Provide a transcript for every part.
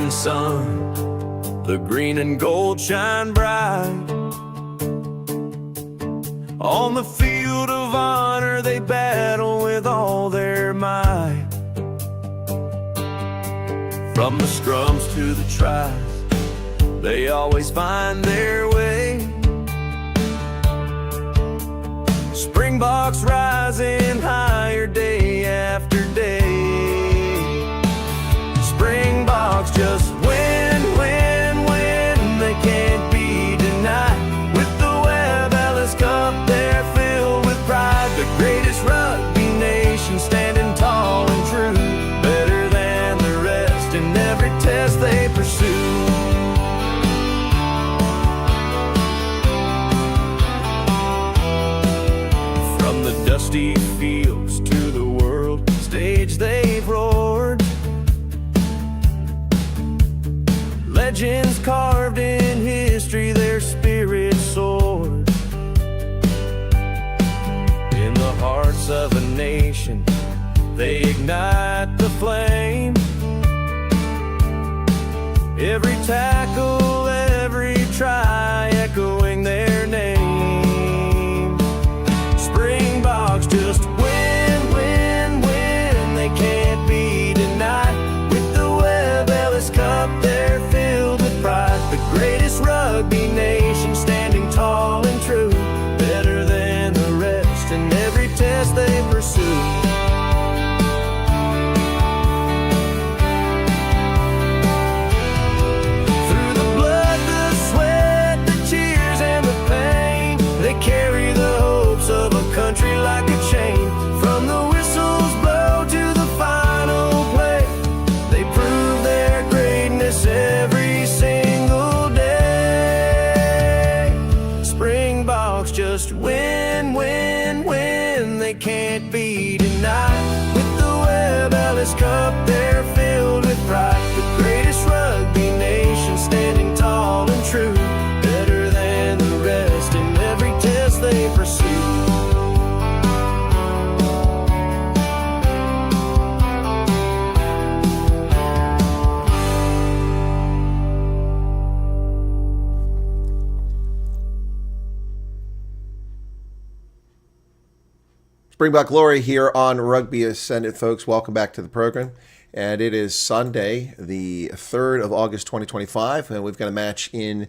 setting sun, the green and gold shine bright. On the field of honor they battle with all their might. From the scrums to the tries, they always find their way. Springboks rising higher day after day. Springboks just win, win, win. They can't be denied. With the Webb Ellis Cup, they're filled with pride. The greatest rugby nation, standing tall and true, better than the rest in every test they pursue. From the dusty fields to the world stage they've roared. Legends carved in history, their spirit soared. In the hearts of a nation, they ignite the flame. Every tackle, every try, echoing their name. Springboks just win, win, win. They can't be denied. With the Webb Ellis Cup, they're filled with pride. The greatest rugby nation, standing tall and true, better than the rest in every test they pursue. Carry the hopes of a country like a chain. From the whistles blow to the final play, they prove their greatness every single day. Springboks just win, win, win. They can't be denied. With the Webb Ellis Cup, they're filled with pride. The greatest rugby nation, standing tall and true, better than the rest in every test they pursue. Springbok Glory here on Rugby Ascendant, folks. Welcome back to the program. And it is Sunday, the 3rd of August, 2025, and we've got a match in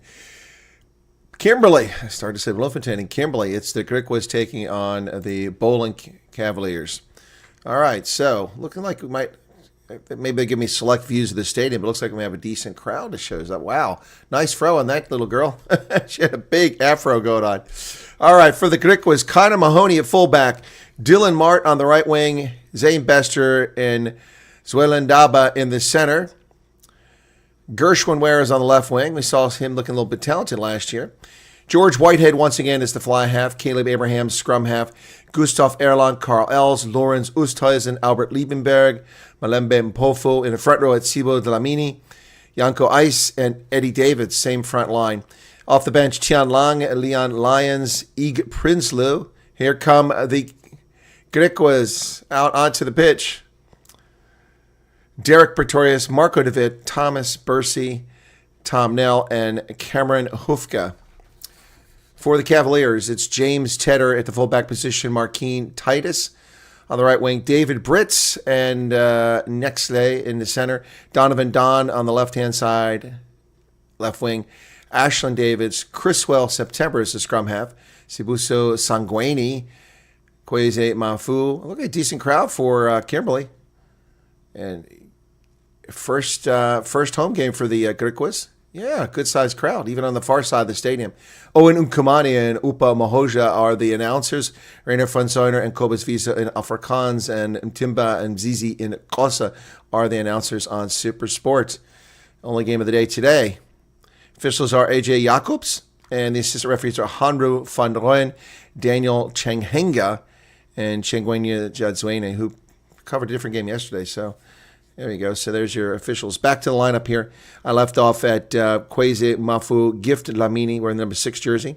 Kimberley. I started to say Bloemfontein in Kimberley. It's the Griquas taking on the Bowling Cavaliers. All right, so looking like we might, maybe they give me select views of the stadium, but it looks like we have a decent crowd that shows up. Wow, nice fro on that little girl. She had a big afro going on. All right, for the Griquas, Connor Mahoney at fullback, Dylan Mart on the right wing, Zane Bester and Zwelendaba in the center. Gershwin Ware is on the left wing. We saw him looking a little bit talented last year. George Whitehead once again is the fly half. Caleb Abraham, scrum half. Gustav Erland, Carl Els, Lorenz Oosthuizen, Albert Liebenberg, Malembe Mpofu in the front row at Sibo Dlamini, Janko Ice, and Eddie Davids, same front line. Off the bench, Tian Lang, Leon Lyons, Ig Prinsloo. Here come the Griquas out onto the pitch. Derek Pretorius, Marco DeWitt, Thomas Bursey, Tom Nell, and Cameron Hufka. For the Cavaliers, it's James Tedder at the fullback position, Markeen Titus on the right wing, David Britz and Nexley in the center, Donovan Don on the left-hand side, left wing, Ashland Davids, Chriswell September is the scrum half, Sibuso Sanguini, Kweze Mafu. Look at a decent crowd for Kimberley. And first home game for the Griquas. Yeah, good-sized crowd, even on the far side of the stadium. Owen Nkumani and Upa Mahoja are the announcers. Rainer Franzoiner and Kobus Visa in Afrikaans and Mtimba and Zizi in Kosa are the announcers on Super Sports. Only game of the day today. Officials are AJ Jacobs, and the assistant referees are Hanru van Rooyen, Daniel Chenghenga, and Chengwenya Jadzwene, who covered a different game yesterday, so... There you go. So there's your officials. Back to the lineup here. I left off at Kweze Mafu Gift Lamini, wearing the number 6 jersey.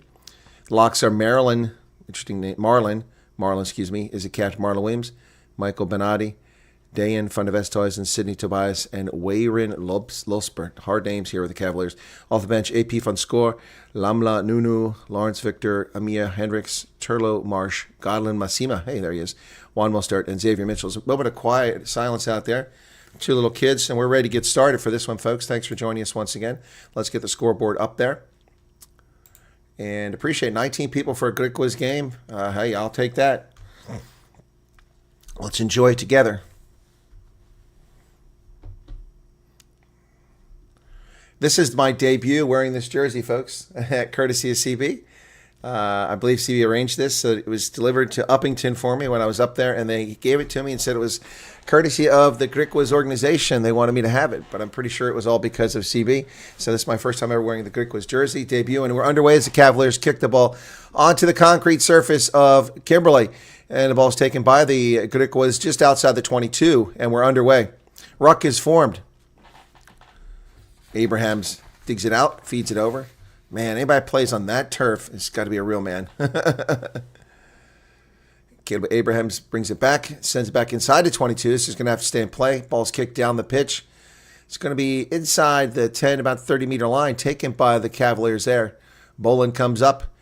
The locks are Marilyn, interesting name, Marlon, is a captain, Marlon Williams, Michael Benatti, Dayan van der Westhuizen, Sidney Tobias, and Weyrin Losbert. Hard names here with the Cavaliers. Off the bench, AP van Score, Lamla Nunu, Lawrence Victor, Amia Hendricks, Turlo Marsh, Godlin Massima. Hey, there he is. Juan Mostert and Xavier Mitchell. A moment of quiet silence out there. Two little kids, and we're ready to get started for this one, folks. Thanks for joining us once again. Let's get the scoreboard up there. And appreciate 19 people for a Griquas game. Hey, I'll take that. Let's enjoy it together. This is my debut wearing this jersey, folks, courtesy of CB. I believe CB arranged this, so it was delivered to Uppington for me when I was up there, and they gave it to me and said it was courtesy of the Griquas organization. They wanted me to have it, but I'm pretty sure it was all because of CB. So this is my first time ever wearing the Griquas jersey debut, and we're underway as the Cavaliers kick the ball onto the concrete surface of Kimberley, and the ball is taken by the Griquas just outside the 22, and we're underway. Ruck is formed. Abrahams digs it out, feeds it over. Man, anybody plays on that turf has got to be a real man. Caleb Abrahams brings it back, sends it back inside the 22. This is going to have to stay in play. Ball's kicked down the pitch. It's going to be inside the 10, about 30-meter line, taken by the Cavaliers there. Boland comes up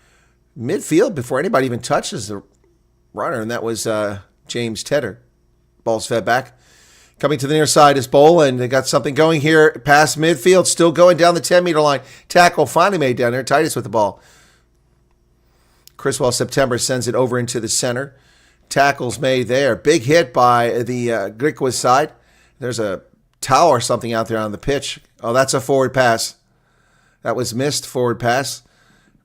midfield before anybody even touches the runner, and that was James Tedder. Ball's fed back. Coming to the near side is Boland. They got something going here past midfield, still going down the 10-meter line. Tackle finally made down there. Titus with the ball. Chris Wyatt September sends it over into the center. Tackle's made there. Big hit by the Griquas side. There's a towel or something out there on the pitch. Oh, that's a forward pass. That was missed, forward pass.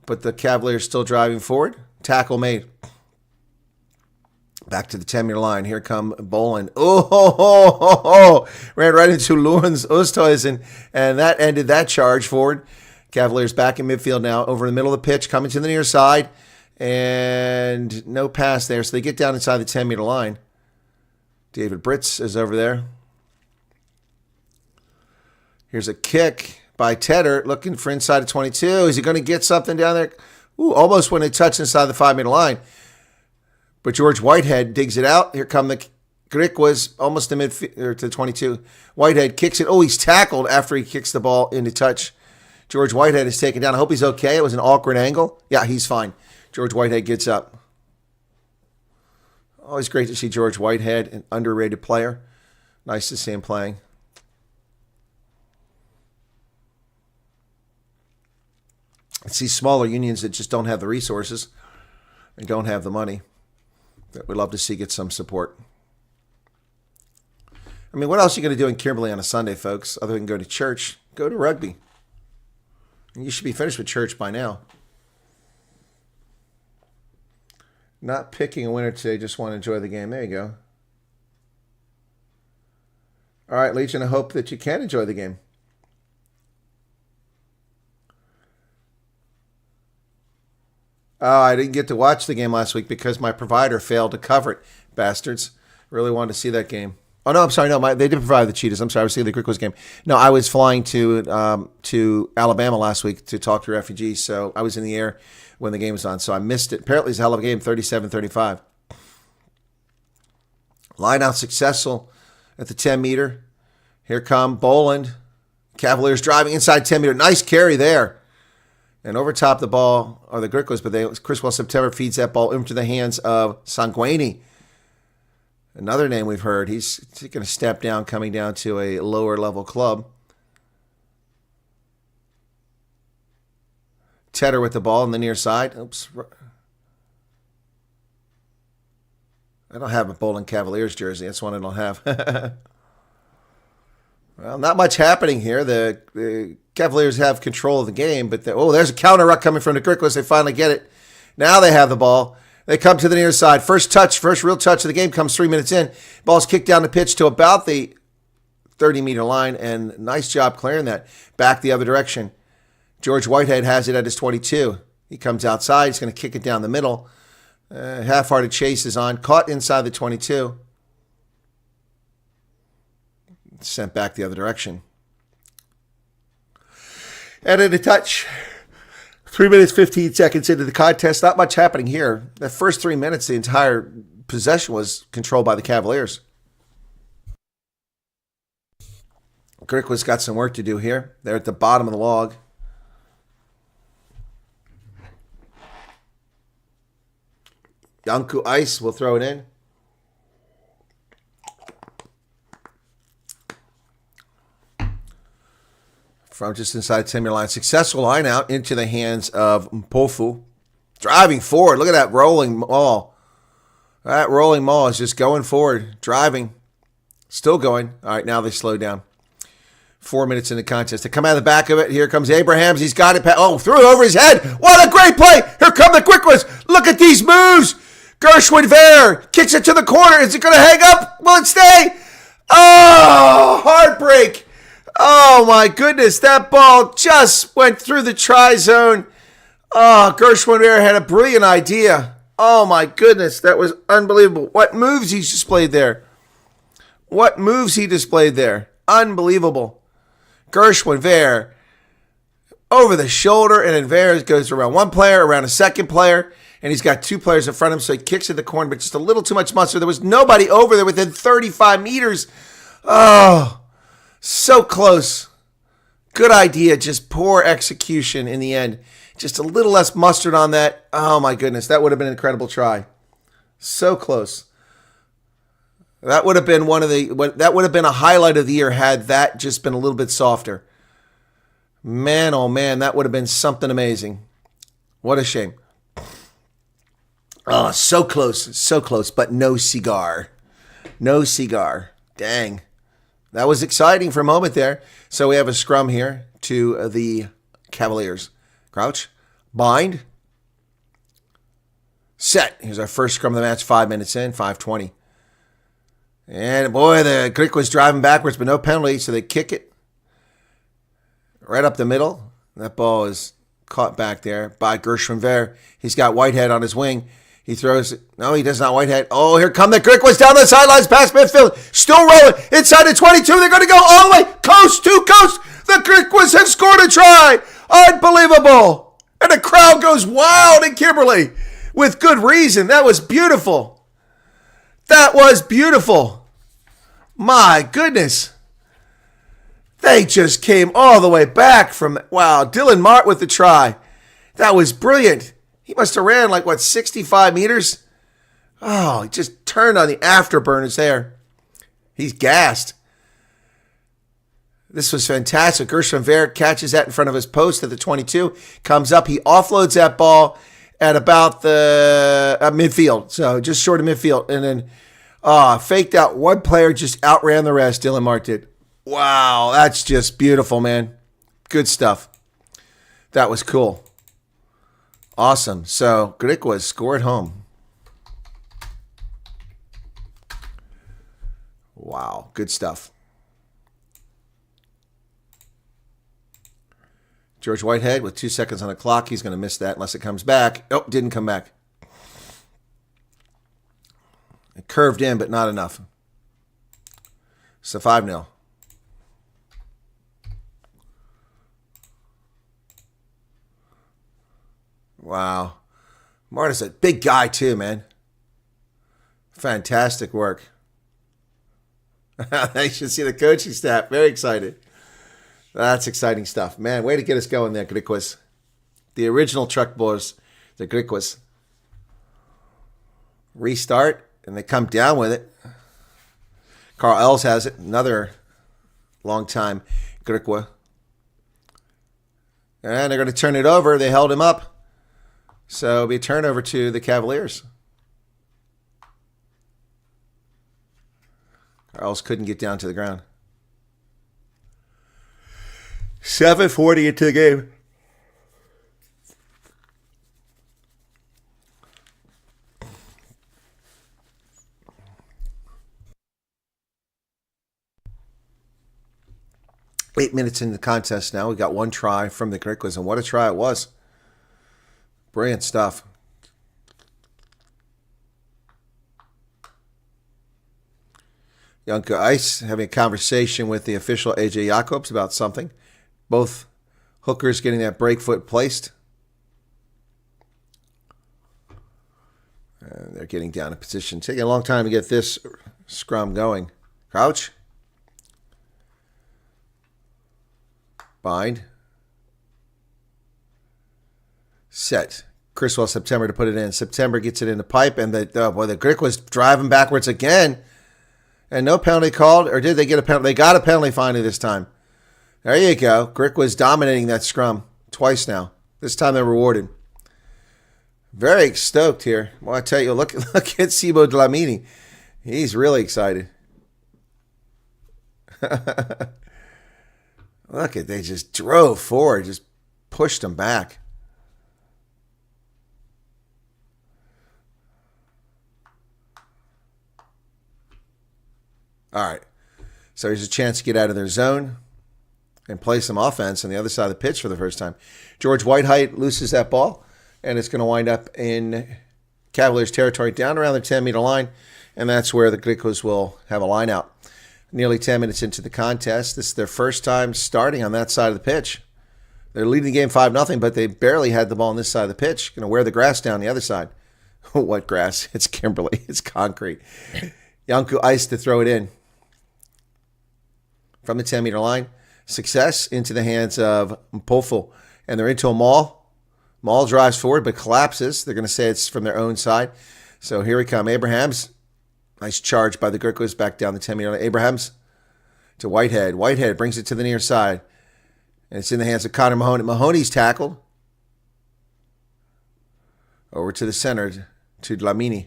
But the Cavaliers still driving forward. Tackle made. Back to the 10-meter line. Here come Boland. Ran right into Lawrence Oosthuizen, and that ended that charge forward. Cavaliers back in midfield now, over in the middle of the pitch, coming to the near side, and no pass there. So they get down inside the 10-meter line. David Britz is over there. Here's a kick by Tedder, looking for inside the 22. Is he going to get something down there? Ooh, almost when it touched inside the 5-meter line. But George Whitehead digs it out. Here come the Griquas, almost to to the 22. Whitehead kicks it. Oh, he's tackled after he kicks the ball into touch. George Whitehead is taken down. I hope he's okay. It was an awkward angle. Yeah, he's fine. George Whitehead gets up. Always great to see George Whitehead, an underrated player. Nice to see him playing. It's these smaller unions that just don't have the resources and don't have the money that we'd love to see get some support. I mean, what else are you going to do in Kimberley on a Sunday, folks, other than go to church? Go to rugby. You should be finished with church by now. Not picking a winner today, just want to enjoy the game. There you go. All right, Legion, I hope that you can enjoy the game. Oh, I didn't get to watch the game last week because my provider failed to cover it. Bastards. Really wanted to see that game. Oh, no, I'm sorry. No, they did provide the Cheetahs. I'm sorry. I was seeing the Griquas game. No, I was flying to Alabama last week to talk to refugees, so I was in the air when the game was on, so I missed it. Apparently, it's a hell of a game, 37-35. Line out successful at the 10-meter. Here come Boland. Cavaliers driving inside 10-meter. Nice carry there. And over top the ball are the Griquas, but Chris Wyatt September feeds that ball into the hands of Sanguini. Another name we've heard. He's going to step down, coming down to a lower level club. Tedder with the ball on the near side. Oops. I don't have a Boland Cavaliers jersey. That's one I don't have. Well, not much happening here. The Cavaliers have control of the game, but there's a counter ruck coming from the Griquas. They finally get it. Now they have the ball. They come to the near side. First real touch of the game comes 3 minutes in. Ball's kicked down the pitch to about the 30-meter line, and nice job clearing that. Back the other direction. George Whitehead has it at his 22. He comes outside. He's going to kick it down the middle. Half-hearted chase is on. Caught inside the 22. Sent back the other direction. And in a touch, 3 minutes, 15 seconds into the contest. Not much happening here. The first 3 minutes, the entire possession was controlled by the Cavaliers. Griquas got some work to do here. They're at the bottom of the log. Yanku Ice will throw it in. From just inside 10-meter line. Successful line out into the hands of Mpofu. Driving forward. Look at that rolling maul. That rolling maul is just going forward. Driving. Still going. All right, now they slow down. 4 minutes in the contest. They come out of the back of it. Here comes Abrahams. He's got it. Oh, threw it over his head. What a great play. Here come the Griquas. Look at these moves. Gershwin Ver kicks it to the corner. Is it going to hang up? Will it stay? Oh, heartbreak. Oh, my goodness. That ball just went through the try zone. Oh, Gershwin Ver had a brilliant idea. Oh, my goodness. That was unbelievable. What moves he displayed there. What moves he displayed there. Unbelievable. Gershwin Ver over the shoulder, and then Ver goes around one player, around a second player, and he's got two players in front of him, so he kicks at the corner, but just a little too much mustard. There was nobody over there within 35 meters. Oh, so close. Good idea, just poor execution in the end. Just a little less mustard on that. Oh, my goodness, that would have been an incredible try. So close. That would have been that would have been a highlight of the year had that just been a little bit softer. Man, oh man, that would have been something amazing. What a shame. Oh, so close, but no cigar. No cigar. Dang. That was exciting for a moment there. So we have a scrum here to the Cavaliers. Crouch. Bind. Set. Here's our first scrum of the match, 5 minutes in, 5:20. And boy, the Griquas was driving backwards, but no penalty, so they kick it right up the middle. That ball is caught back there by Gershwin Ver. He's got Whitehead on his wing. He throws it. No, he does not. Whitehead. Oh, here come the Griquas down the sidelines past midfield. Still rolling. Inside the 22. They're going to go all the way coast to coast. The Griquas have scored a try. Unbelievable. And the crowd goes wild in Kimberley with good reason. That was beautiful. That was beautiful. My goodness. They just came all the way back from, wow, Dylan Mart with the try. That was brilliant. He must have ran like, 65 meters? Oh, he just turned on the afterburners there. He's gassed. This was fantastic. Gershwin Ver catches that in front of his post at the 22. Comes up. He offloads that ball at about the midfield. So just short of midfield. And then faked out one player, just outran the rest. Dylan Mart did. Wow, that's just beautiful, man. Good stuff. That was cool. Awesome. So Griquas scored home. Wow, good stuff. George Whitehead with 2 seconds on the clock. He's going to miss that unless it comes back. Oh, didn't come back. It curved in, but not enough. So 5-0. Wow. Marta's a big guy too, man. Fantastic work. You should see the coaching staff. Very excited. That's exciting stuff. Man, way to get us going there, Griquas. The original truck boys, the Griquas. Restart, and they come down with it. Carl Els has it. Another long-time Griqua. And they're going to turn it over. They held him up. So it'll be a turnover to the Cavaliers. Carls couldn't get down to the ground. 7:40 into the game. Eight minutes into the contest now. We got one try from the Griquas, and what a try it was. Brilliant stuff. Janke Ice having a conversation with the official AJ Jacobs about something. Both hookers getting that break foot placed. And they're getting down in position. Taking a long time to get this scrum going. Crouch. Bind. Set. Chris Wyatt September to put it in. September gets it in the pipe, and the Griquas driving backwards again. And no penalty called, or did they get a penalty? They got a penalty finally this time. There you go. Griquas dominating that scrum twice now. This time they're rewarded. Very stoked here. Well, I tell you, look at Sibo Dlamini. He's really excited. Look at, they just drove forward, just pushed them back. All right. So there's a chance to get out of their zone and play some offense on the other side of the pitch for the first time. George Whitehight loses that ball, and it's going to wind up in Cavaliers territory down around the 10-meter line, and that's where the Griquas will have a line out. Nearly 10 minutes into the contest. This is their first time starting on that side of the pitch. They're leading the game 5-0, but they barely had the ball on this side of the pitch. Going to wear the grass down the other side. What grass? It's Kimberley. It's concrete. Yanku Ice to throw it in. From the 10-meter line. Success into the hands of Mpofu. And they're into a maul. Maul drives forward but collapses. They're going to say it's from their own side. So here we come. Abrahams. Nice charge by the Griquas back down the 10-meter line. Abrahams to Whitehead. Whitehead brings it to the near side. And it's in the hands of Connor Mahoney. Mahoney's tackled. Over to the center to Dlamini.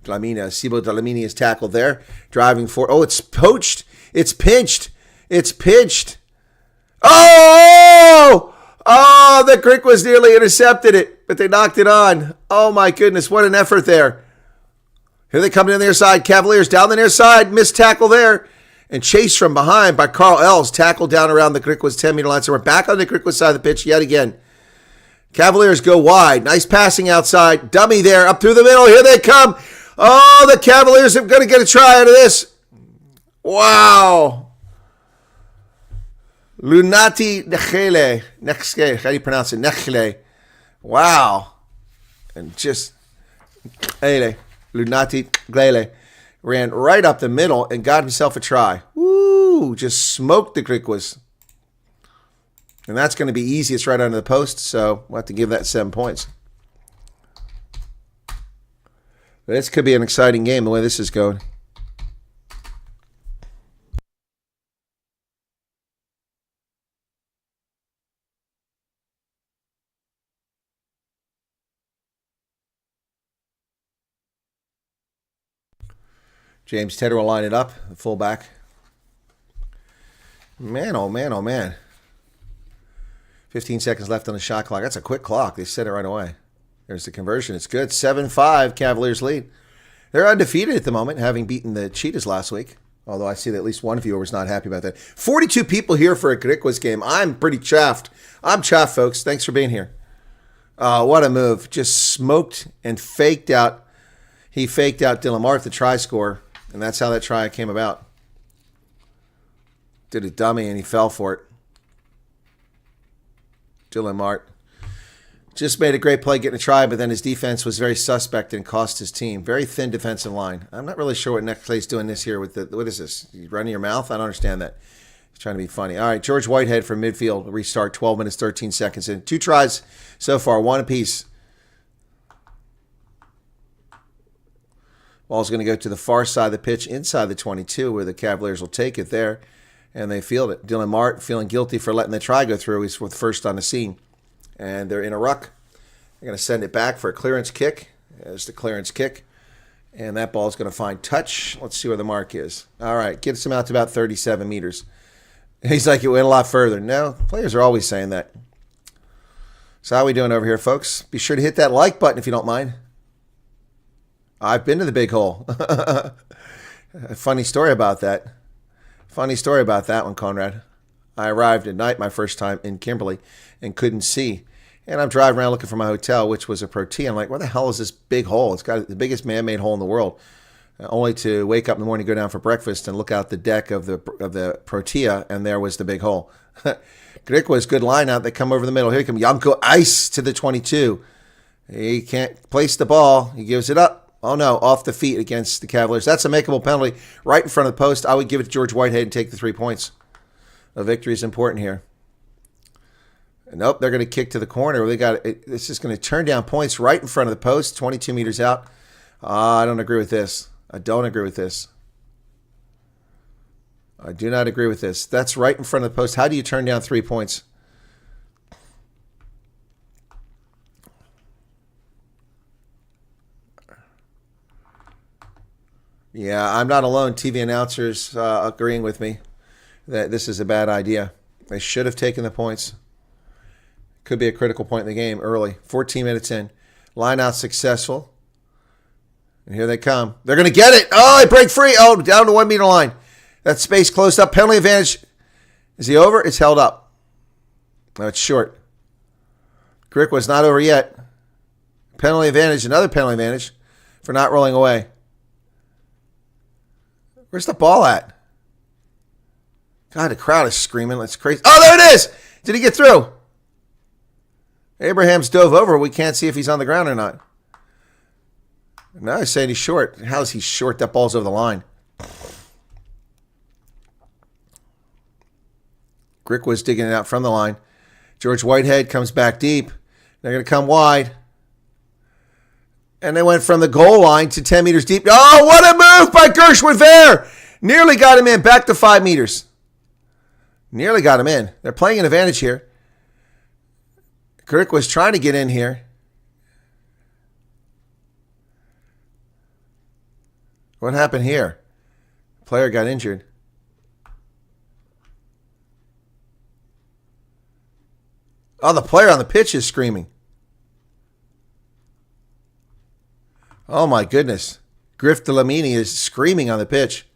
Sibo Dlamini is tackled there. Driving forward. Oh, it's poached. It's pinched. It's pinched. Oh! Oh, the Griquas nearly intercepted it, but they knocked it on. Oh, my goodness. What an effort there. Here they come to the near side. Cavaliers down the near side. Missed tackle there. And chased from behind by Carl Els. Tackled down around the Griquas 10-meter line. So we're back on the Griquas side of the pitch yet again. Cavaliers go wide. Nice passing outside. Dummy there. Up through the middle. Here they come. Oh, the Cavaliers are going to get a try out of this. Wow. Lunati Nechele. How do you pronounce it? Nechele. Wow. And just Lunati Glele ran right up the middle and got himself a try. Woo! Just smoked the Griquas. And that's going to be easy. It's right under the post, so we'll have to give that 7 points. But this could be an exciting game the way this is going. James Tedder will line it up, the fullback. Man, oh man, oh man. 15 seconds left on the shot clock. That's a quick clock. They set it right away. There's the conversion. It's good. 7-5, Cavaliers lead. They're undefeated at the moment, having beaten the Cheetahs last week. Although I see that at least one viewer was not happy about that. 42 people here for a Griquas game. I'm pretty chuffed. I'm chuffed, folks. Thanks for being here. What a move. Just smoked and faked out. He faked out Dylan Marth, the try scorer. And that's how that try came about. Did a dummy and he fell for it. Dylan Mart just made a great play getting a try, but then his defense was very suspect and cost his team. Very thin defensive line. I'm not really sure what Nextlay's doing this here with the, what is this? You running your mouth? I don't understand that. He's trying to be funny. All right, George Whitehead from midfield. Restart 12 minutes, 13 seconds in. 2 tries so far, 1 apiece. Ball's going to go to the far side of the pitch, inside the 22, where the Cavaliers will take it there, and they field it. Dylan Mart feeling guilty for letting the try go through. He's first on the scene, and they're in a ruck. They're going to send it back for a clearance kick. There's the clearance kick, and that ball's going to find touch. Let's see where the mark is. All right, gets him out to about 37 meters. He's like, it went a lot further. No, players are always saying that. So how are we doing over here, folks? Be sure to hit that like button if you don't mind. I've been to the big hole. A funny story about that. Funny story about that one, Conrad. I arrived at night my first time in Kimberley and couldn't see. And I'm driving around looking for my hotel, which was a Protea. I'm like, where the hell is this big hole? It's got the biggest man-made hole in the world. Only to wake up in the morning, go down for breakfast, and look out the deck of the Protea, and there was the big hole. Griquas, good line out. They come over the middle. Here comes Yanko Ice to the 22. He can't place the ball. He gives it up. Oh, no, off the feet against the Cavaliers. That's a makeable penalty right in front of the post. I would give it to George Whitehead and take the 3 points. A victory is important here. Nope, they're going to kick to the corner. This is going to turn down points right in front of the post, 22 meters out. I don't agree with this. I don't agree with this. I do not agree with this. That's right in front of the post. How do you turn down 3 points? Yeah, I'm not alone. TV announcers agreeing with me that this is a bad idea. They should have taken the points. Could be a critical point in the game early. 14 minutes in. Line out successful. And here they come. They're going to get it. Oh, they break free. Oh, down to 1 meter line. That space closed up. Penalty advantage. Is he over? It's held up. No, it's short. Griquas not over yet. Penalty advantage. Another penalty advantage for not rolling away. Where's the ball at? God, the crowd is screaming. That's crazy. Oh, there it is. Did he get through? Abraham's dove over. We can't see if he's on the ground or not. Now he's saying he's short. How is he short? That ball's over the line. Griquas digging it out from the line. George Whitehead comes back deep. They're going to come wide. And they went from the goal line to 10 meters deep. Oh, what a move by Gershwin-Ver. Nearly got him in. Back to 5 meters. Nearly got him in. They're playing an advantage here. Kirk was trying to get in here. What happened here? Player got injured. Oh, the player on the pitch is screaming. Oh, my goodness. Griff Delamini is screaming on the pitch.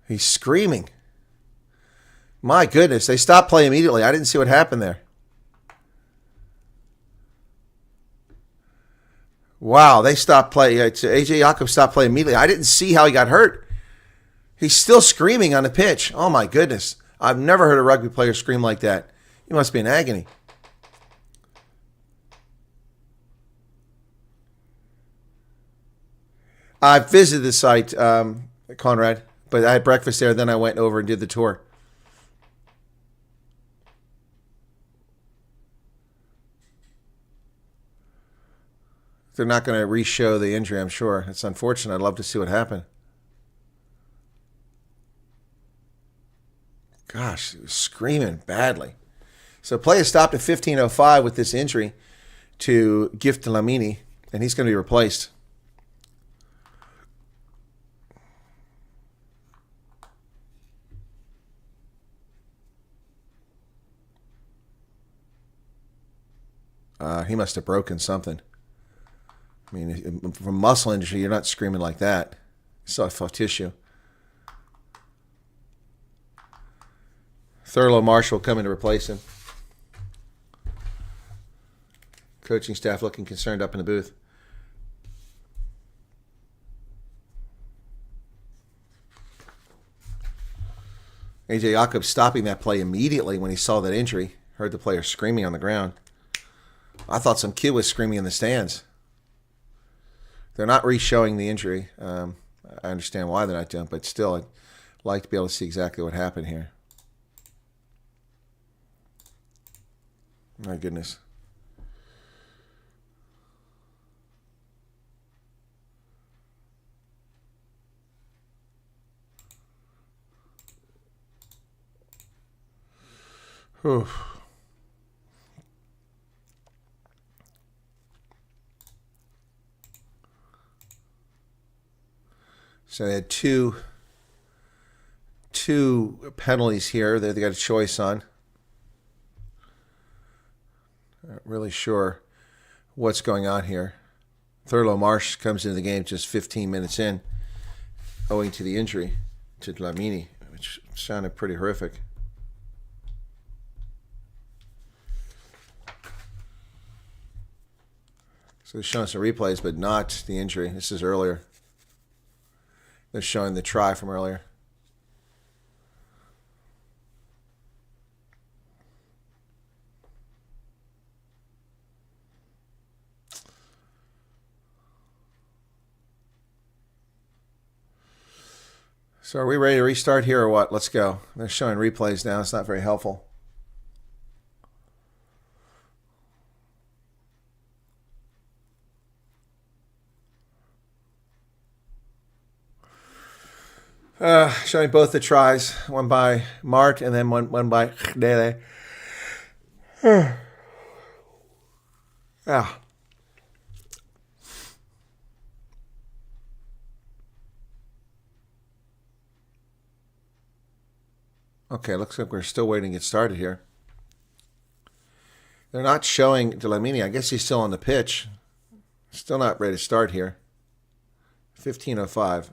He's screaming. My goodness. They stopped play immediately. I didn't see what happened there. Wow, they stopped play. AJ Jakob stopped play immediately. I didn't see how he got hurt. He's still screaming on the pitch. Oh, my goodness. I've never heard a rugby player scream like that. He must be in agony. I visited the site, Conrad, but I had breakfast there. Then I went over and did the tour. They're not going to re-show the injury, I'm sure. It's unfortunate. I'd love to see what happened. Gosh, he was screaming badly. So play is stopped at 15:05 with this injury to Gift Lamini, and he's going to be replaced. He must have broken something. I mean, from muscle injury, you're not screaming like that. Soft tissue. Thurlow Marsh will come in to replace him. Coaching staff looking concerned up in the booth. AJ Jakob stopping that play immediately when he saw that injury. Heard the player screaming on the ground. I thought some kid was screaming in the stands. They're not re-showing the injury. I understand why they're not doing it, but still, I'd like to be able to see exactly what happened here. My goodness. Whew. So they had two penalties here that they got a choice on. Not really sure what's going on here. Thurlow Marsh comes into the game just 15 minutes in, owing to the injury to Dlamini, which sounded pretty horrific. So they're showing some replays, but not the injury. This is earlier. They're showing the try from earlier. So are we ready to restart here or what? Let's go. They're showing replays now. It's not very helpful. Showing both the tries. One by Mart and then one by Dele. Yeah. Okay, looks like we're still waiting to get started here. They're not showing Delamini. I guess he's still on the pitch. Still not ready to start here. 15:05.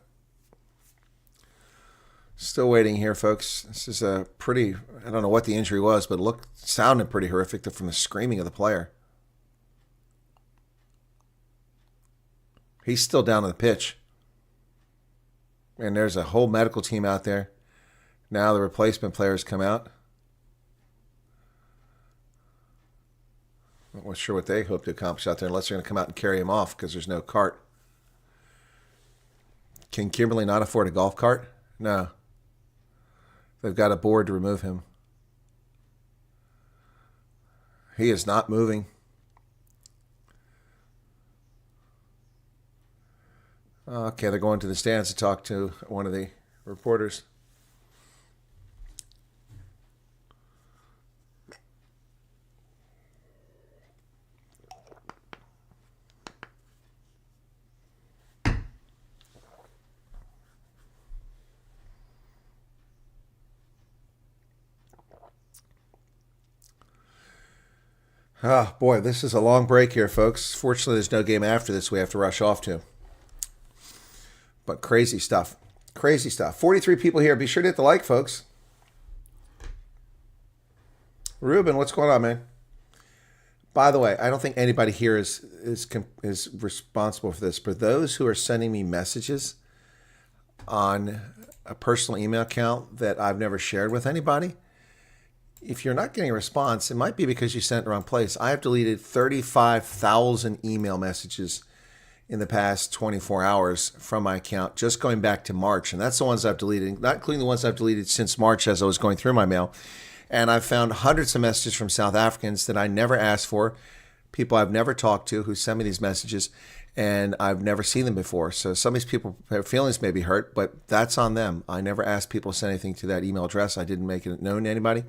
Still waiting here, folks. This is a pretty, I don't know what the injury was, but it sounded pretty horrific from the screaming of the player. He's still down on the pitch. And there's a whole medical team out there. Now the replacement players come out. I'm not sure what they hope to accomplish out there unless they're going to come out and carry him off because there's no cart. Can Kimberly not afford a golf cart? No. They've got a board to remove him. He is not moving. Okay, they're going to the stands to talk to one of the reporters. Oh, boy, this is a long break here, folks. Fortunately, there's no game after this we have to rush off to. But crazy stuff. Crazy stuff. 43 people here. Be sure to hit the like, folks. Ruben, what's going on, man? By the way, I don't think anybody here is responsible for this, but those who are sending me messages on a personal email account that I've never shared with anybody, if you're not getting a response, it might be because you sent it the wrong place. I have deleted 35,000 email messages in the past 24 hours from my account, just going back to March. And that's the ones I've deleted, not including the ones I've deleted since March as I was going through my mail. And I've found hundreds of messages from South Africans that I never asked for, people I've never talked to who send me these messages, and I've never seen them before. So some of these people, their feelings may be hurt, but that's on them. I never asked people to send anything to that email address. I didn't make it known to anybody.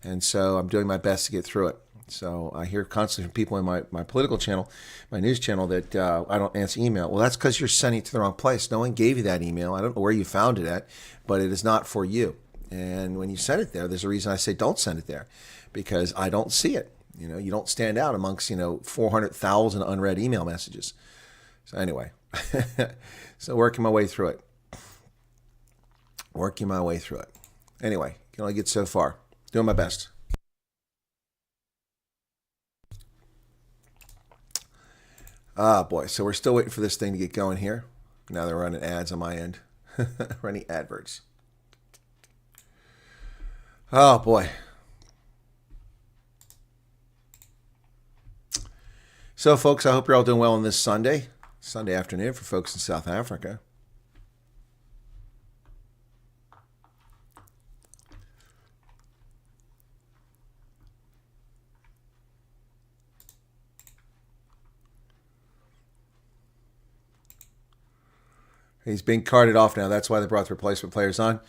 And so I'm doing my best to get through it. So I hear constantly from people in my political channel, my news channel, that I don't answer email. Well, that's because you're sending it to the wrong place. No one gave you that email. I don't know where you found it at, but it is not for you. And when you send it there, there's a reason I say don't send it there, because I don't see it. You know, you don't stand out amongst, 400,000 unread email messages. So anyway, so working my way through it. Working my way through it. Anyway, can only get so far. Doing my best. Ah, boy. So we're still waiting for this thing to get going here. Now they're running ads on my end. Running adverts. Oh, boy. So, folks, I hope you're all doing well on this Sunday afternoon for folks in South Africa. He's being carted off now. That's why they brought the replacement players on.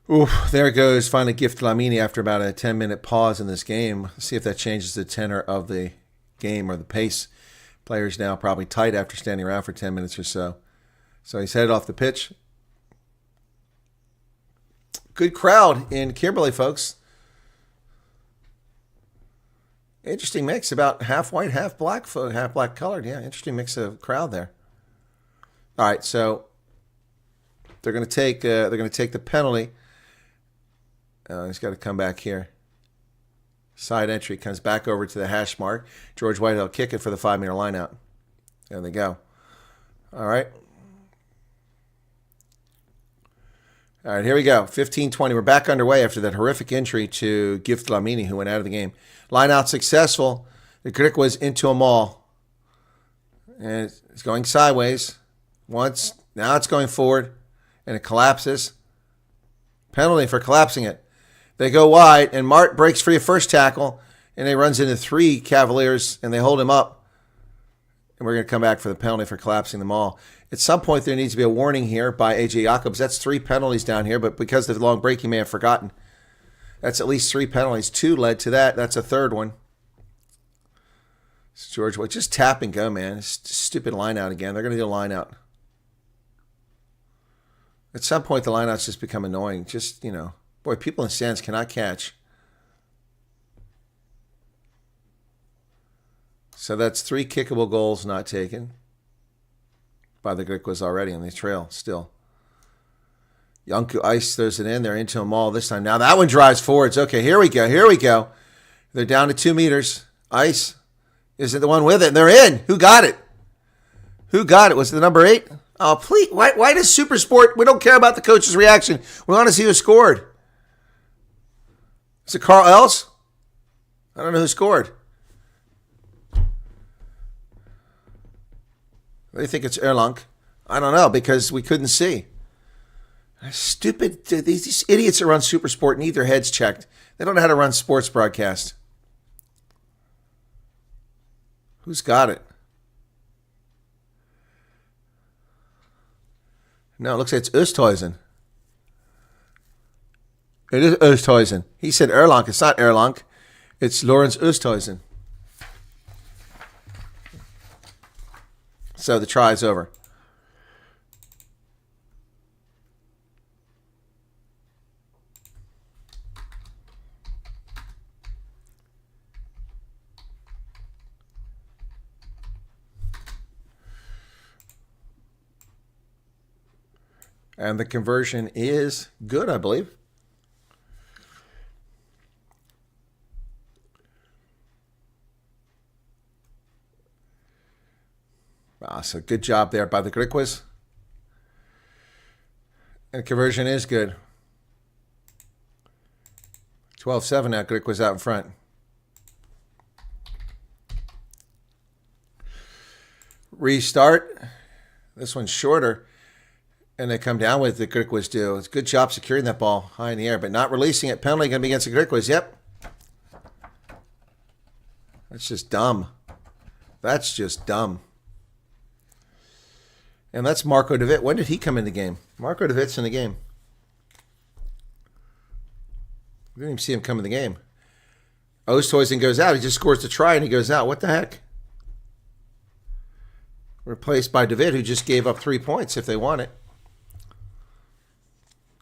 Ooh, there goes. Finally, Gift Lamini after about a 10-minute pause in this game. Let's see if that changes the tenor of the game or the pace. Players now probably tight after standing around for 10 minutes or so. So he's headed off the pitch. Good crowd in Kimberley, folks. Interesting mix. About half white, half black colored. Yeah, interesting mix of crowd there. All right, so they're going to take the penalty. He's got to come back here. Side entry comes back over to the hash mark. George White will kick it for the 5-meter line out. There they go. All right. All right, here we go. 15-20. We're back underway after that horrific injury to Gift Lamini, who went out of the game. Line out successful. The Griquas into a maul. And it's going sideways. Once, now it's going forward. and it collapses. Penalty for collapsing it. They go wide, and Mart breaks free of first tackle, and he runs into 3 Cavaliers, and they hold him up. And we're going to come back for the penalty for collapsing them all. At some point, there needs to be a warning here by A.J. Jacobs. That's 3 penalties down here, but because of the long break, you may have forgotten. That's at least 3 penalties. 2 led to that. That's a third one. It's George White. Just tap and go, man. It's stupid line out again. They're going to do a line out. At some point, the lineouts just become annoying. Just, boy, people in stands cannot catch. So that's 3 kickable goals not taken by the Griquas already on the trail still. Yanku Ice throws it in. They're into them all this time. Now that one drives forwards. Okay, here we go. They're down to 2 meters. Ice isn't the one with it. And they're in. Who got it? Was it the number 8? Oh, please. Why does Super Sport? We don't care about the coach's reaction. We want to see who scored. Is it Carl Els? I don't know who scored. What do you think it's Erlang? I don't know because we couldn't see. Stupid. These idiots that run Super Sport need their heads checked. They don't know how to run sports broadcast. Who's got it? No, it looks like it's Oosthuizen. It is Oosthuizen. He said Erlang. It's not Erlang. It's Lawrence Oosthuizen. So the try is over. And the conversion is good, I believe. So good job there by the Griquas. And conversion is good. 12-7 now, Griquas out in front. Restart. This one's shorter. And they come down with the Griquas do. It's a good job securing that ball high in the air, but not releasing it. Penalty going to be against the Griquas. Yep. That's just dumb. That's just dumb. And that's Marco DeWitt. When did he come in the game? Marco DeWitt's in the game. We didn't even see him come in the game. Oosthuizen goes out. He just scores the try and he goes out. What the heck? Replaced by DeWitt, who just gave up 3 points if they want it.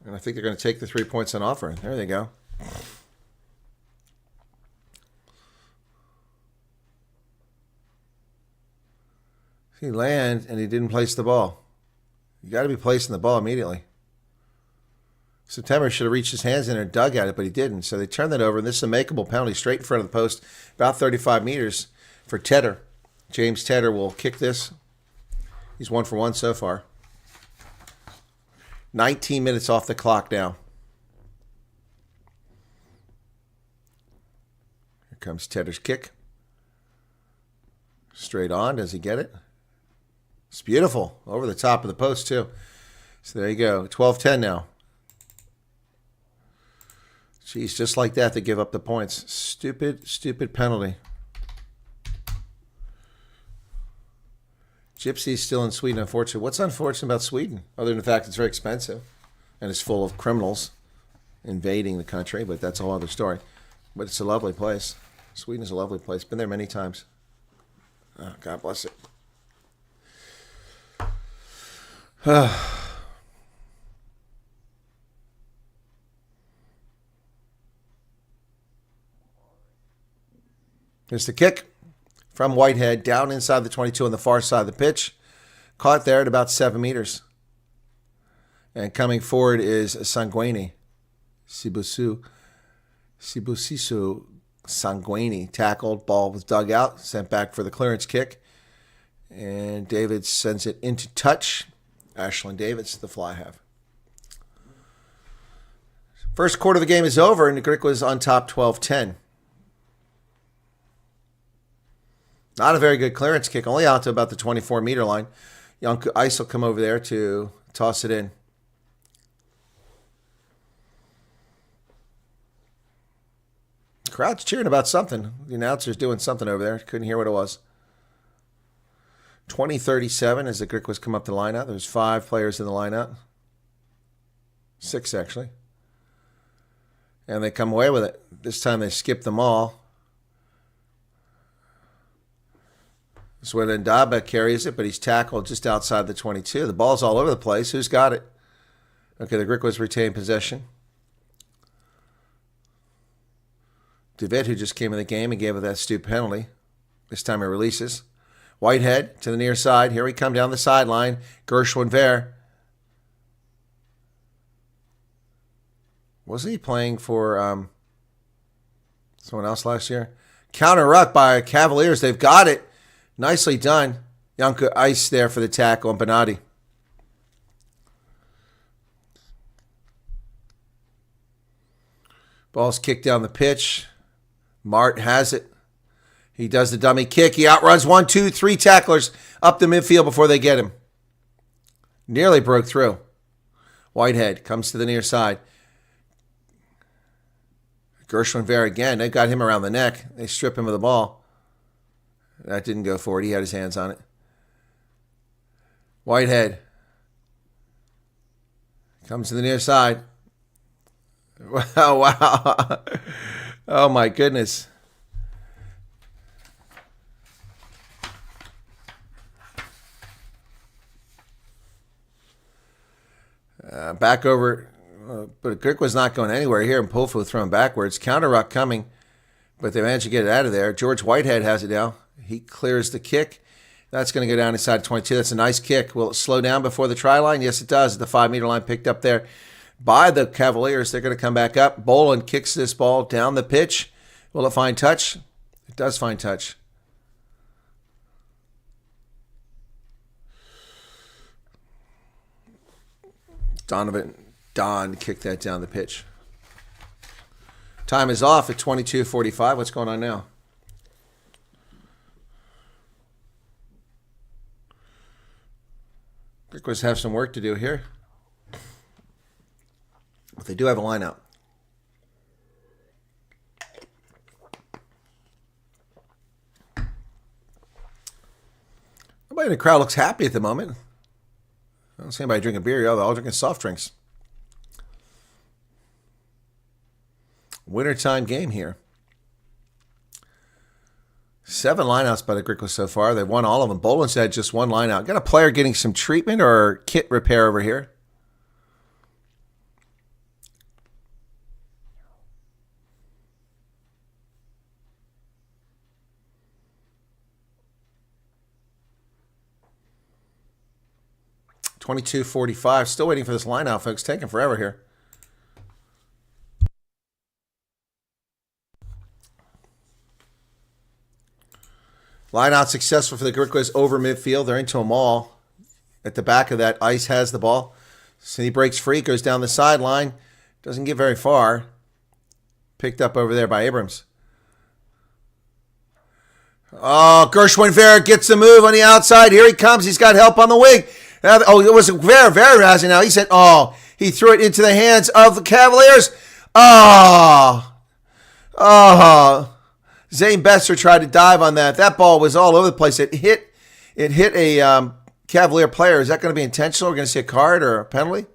And I think they're going to take the 3 points on offer. There they go. He landed and he didn't place the ball. You got to be placing the ball immediately. September should have reached his hands in there and dug at it, but he didn't. So they turned that over, and this is a makeable penalty straight in front of the post, about 35 meters for Tedder. James Tedder will kick this. He's 1 for 1 so far. 19 minutes off the clock now. Here comes Tedder's kick. Straight on. Does he get it? It's beautiful. Over the top of the post, too. So there you go. 12-10 now. Jeez, just like that, they give up the points. Stupid, stupid penalty. Gypsy's still in Sweden, unfortunately. What's unfortunate about Sweden? Other than the fact it's very expensive and it's full of criminals invading the country, but that's a whole other story. But it's a lovely place. Sweden is a lovely place. Been there many times. Oh, God bless it. Here's the kick from Whitehead down inside the 22 on the far side of the pitch. Caught there at about 7 meters. And coming forward is Sanguini. Sibusiso Sanguini tackled. Ball was dug out. Sent back for the clearance kick. And David sends it into touch. Ashland Davids, the fly half. First quarter of the game is over, and the Griquas on top 12-10. Not a very good clearance kick, only out to about the 24-meter line. Yanku Ice will come over there to toss it in. Crowd's cheering about something. The announcer's doing something over there. Couldn't hear what it was. 20:37 as the Griquas come up the lineup. There's 5 players in the lineup. 6, actually. And they come away with it. This time they skip them all. Bezuidenhout carries it, but he's tackled just outside the 22. The ball's all over the place. Who's got it? Okay, the Griquas retain possession. David, who just came in the game and gave it that stupid penalty. This time he releases. Whitehead to the near side. Here we come down the sideline. Gershwin-Ver. Wasn't he playing for someone else last year? Counter ruck by Cavaliers. They've got it. Nicely done. Yanka Ice there for the tackle on Benatti. Ball's kicked down the pitch. Mart has it. He does the dummy kick. He outruns 1, 2, 3 tacklers up the midfield before they get him. Nearly broke through. Whitehead comes to the near side. Gershwin-Ver again. They got him around the neck. They strip him of the ball. That didn't go forward. He had his hands on it. Whitehead comes to the near side. Wow. Oh, my goodness. Back over, but Griquas not going anywhere here, and Pofu thrown backwards. Counter ruck coming, but they managed to get it out of there. George Whitehead has it now. He clears the kick. That's going to go down inside 22. That's a nice kick. Will it slow down before the try line? Yes, it does. The 5-meter line picked up there by the Cavaliers. They're going to come back up. Boland kicks this ball down the pitch. Will it find touch? It does find touch. Don kicked that down the pitch. Time is off at 22:45. What's going on now? Griquas have some work to do here. But they do have a lineup. Nobody in the crowd looks happy at the moment. I don't see anybody drinking beer. They're all drinking soft drinks. Wintertime game here. 7 lineouts by the Griquas so far. They've won all of them. Boland's had just 1 lineout. Got a player getting some treatment or kit repair over here. $22.45. Still waiting for this lineout, folks. Taking forever here. Lineout successful for the Griquas over midfield. They're into a maul. At the back of that, Ice has the ball. So he breaks free, goes down the sideline. Doesn't get very far. Picked up over there by Abrams. Oh, Gershwin-Ver gets the move on the outside. Here he comes. He's got help on the wing. Oh, it was very rising now. He said, he threw it into the hands of the Cavaliers. Zane Besser tried to dive on that. That ball was all over the place. It hit a Cavalier player. Is that going to be intentional? We're going to see a card or a penalty?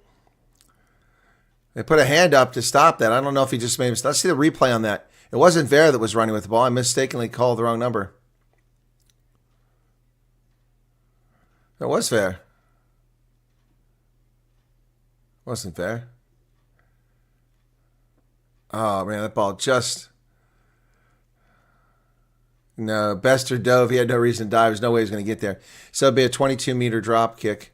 They put a hand up to stop that. I don't know if he just made a mistake. Let's see the replay on that. It wasn't Ver that was running with the ball. I mistakenly called the wrong number. That was Ver. Wasn't Ver. Oh, man, that ball just... No, Bester dove. He had no reason to dive. There's no way he was going to get there. So it'd be a 22-meter drop kick.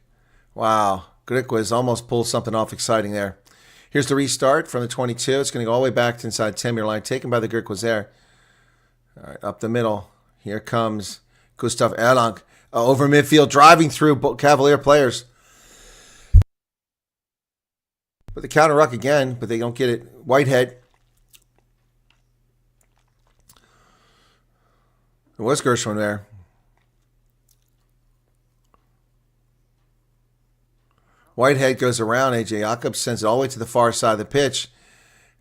Wow. Griquas almost pulled something off exciting there. Here's the restart from the 22. It's going to go all the way back to inside 10-meter line. Taken by the Griquas there. All right, up the middle. Here comes Gustav Erlang. Over midfield, driving through Cavalier players. But the counter ruck again, but they don't get it. Whitehead. It was Gershwin there. Whitehead goes around. A.J. Jakob sends it all the way to the far side of the pitch.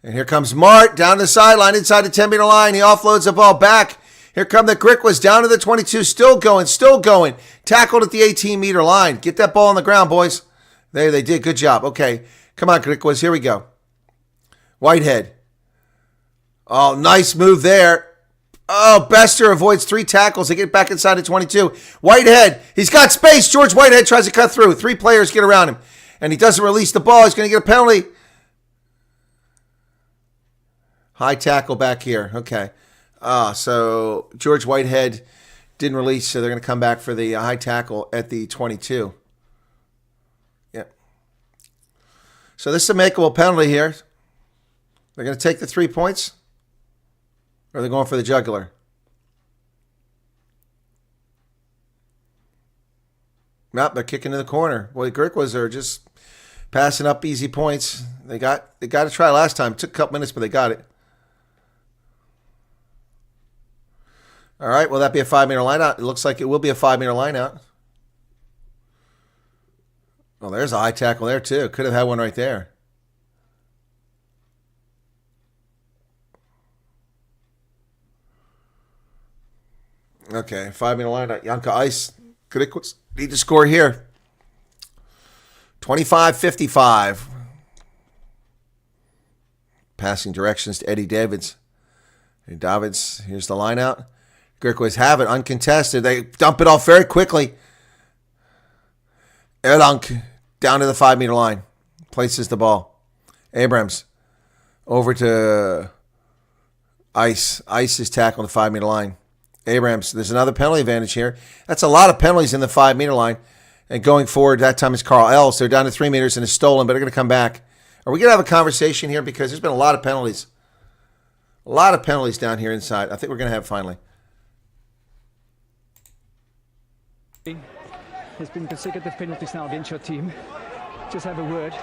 And here comes Mart down the sideline inside the 10-meter line. He offloads the ball back. Here come the Griquas down to the 22. Still going. Tackled at the 18-meter line. Get that ball on the ground, boys. There they did. Good job. Okay. Come on, Griquas. Here we go. Whitehead. Oh, nice move there. Oh, Bester avoids 3 tackles. They get back inside the 22. Whitehead. He's got space. George Whitehead tries to cut through. 3 players get around him. And he doesn't release the ball. He's going to get a penalty. High tackle back here. Okay. So George Whitehead didn't release, so they're going to come back for the high tackle at the 22. Yep. So this is a makeable penalty here. They're going to take the 3 points, or they're going for the jugular. Nope, they're kicking to the corner. Well, the Griquas are just passing up easy points. They got to try last time. It took a couple minutes, but they got it. All right, will that be a 5-meter line out? It looks like it will be a 5-meter line out. Well, there's a high tackle there, too. Could have had one right there. Okay, 5-meter line out. Yanka Ice. Griquas need to score here. 25-55. Passing directions to Eddie Davids. Hey, Davids, here's the line out. Griquas have it uncontested. They dump it off very quickly. Erdank down to the 5-meter line. Places the ball. Abrams over to Ice. Ice is tackling the 5-meter line. Abrams, there's another penalty advantage here. That's a lot of penalties in the 5-meter line. And going forward, that time is Carl Ells. They're down to 3 meters and it's stolen, but they're going to come back. Are we going to have a conversation here? Because there's been a lot of penalties. A lot of penalties down here inside. I think we're going to have finally. There's been consecutive penalties now against your team. Just have a word.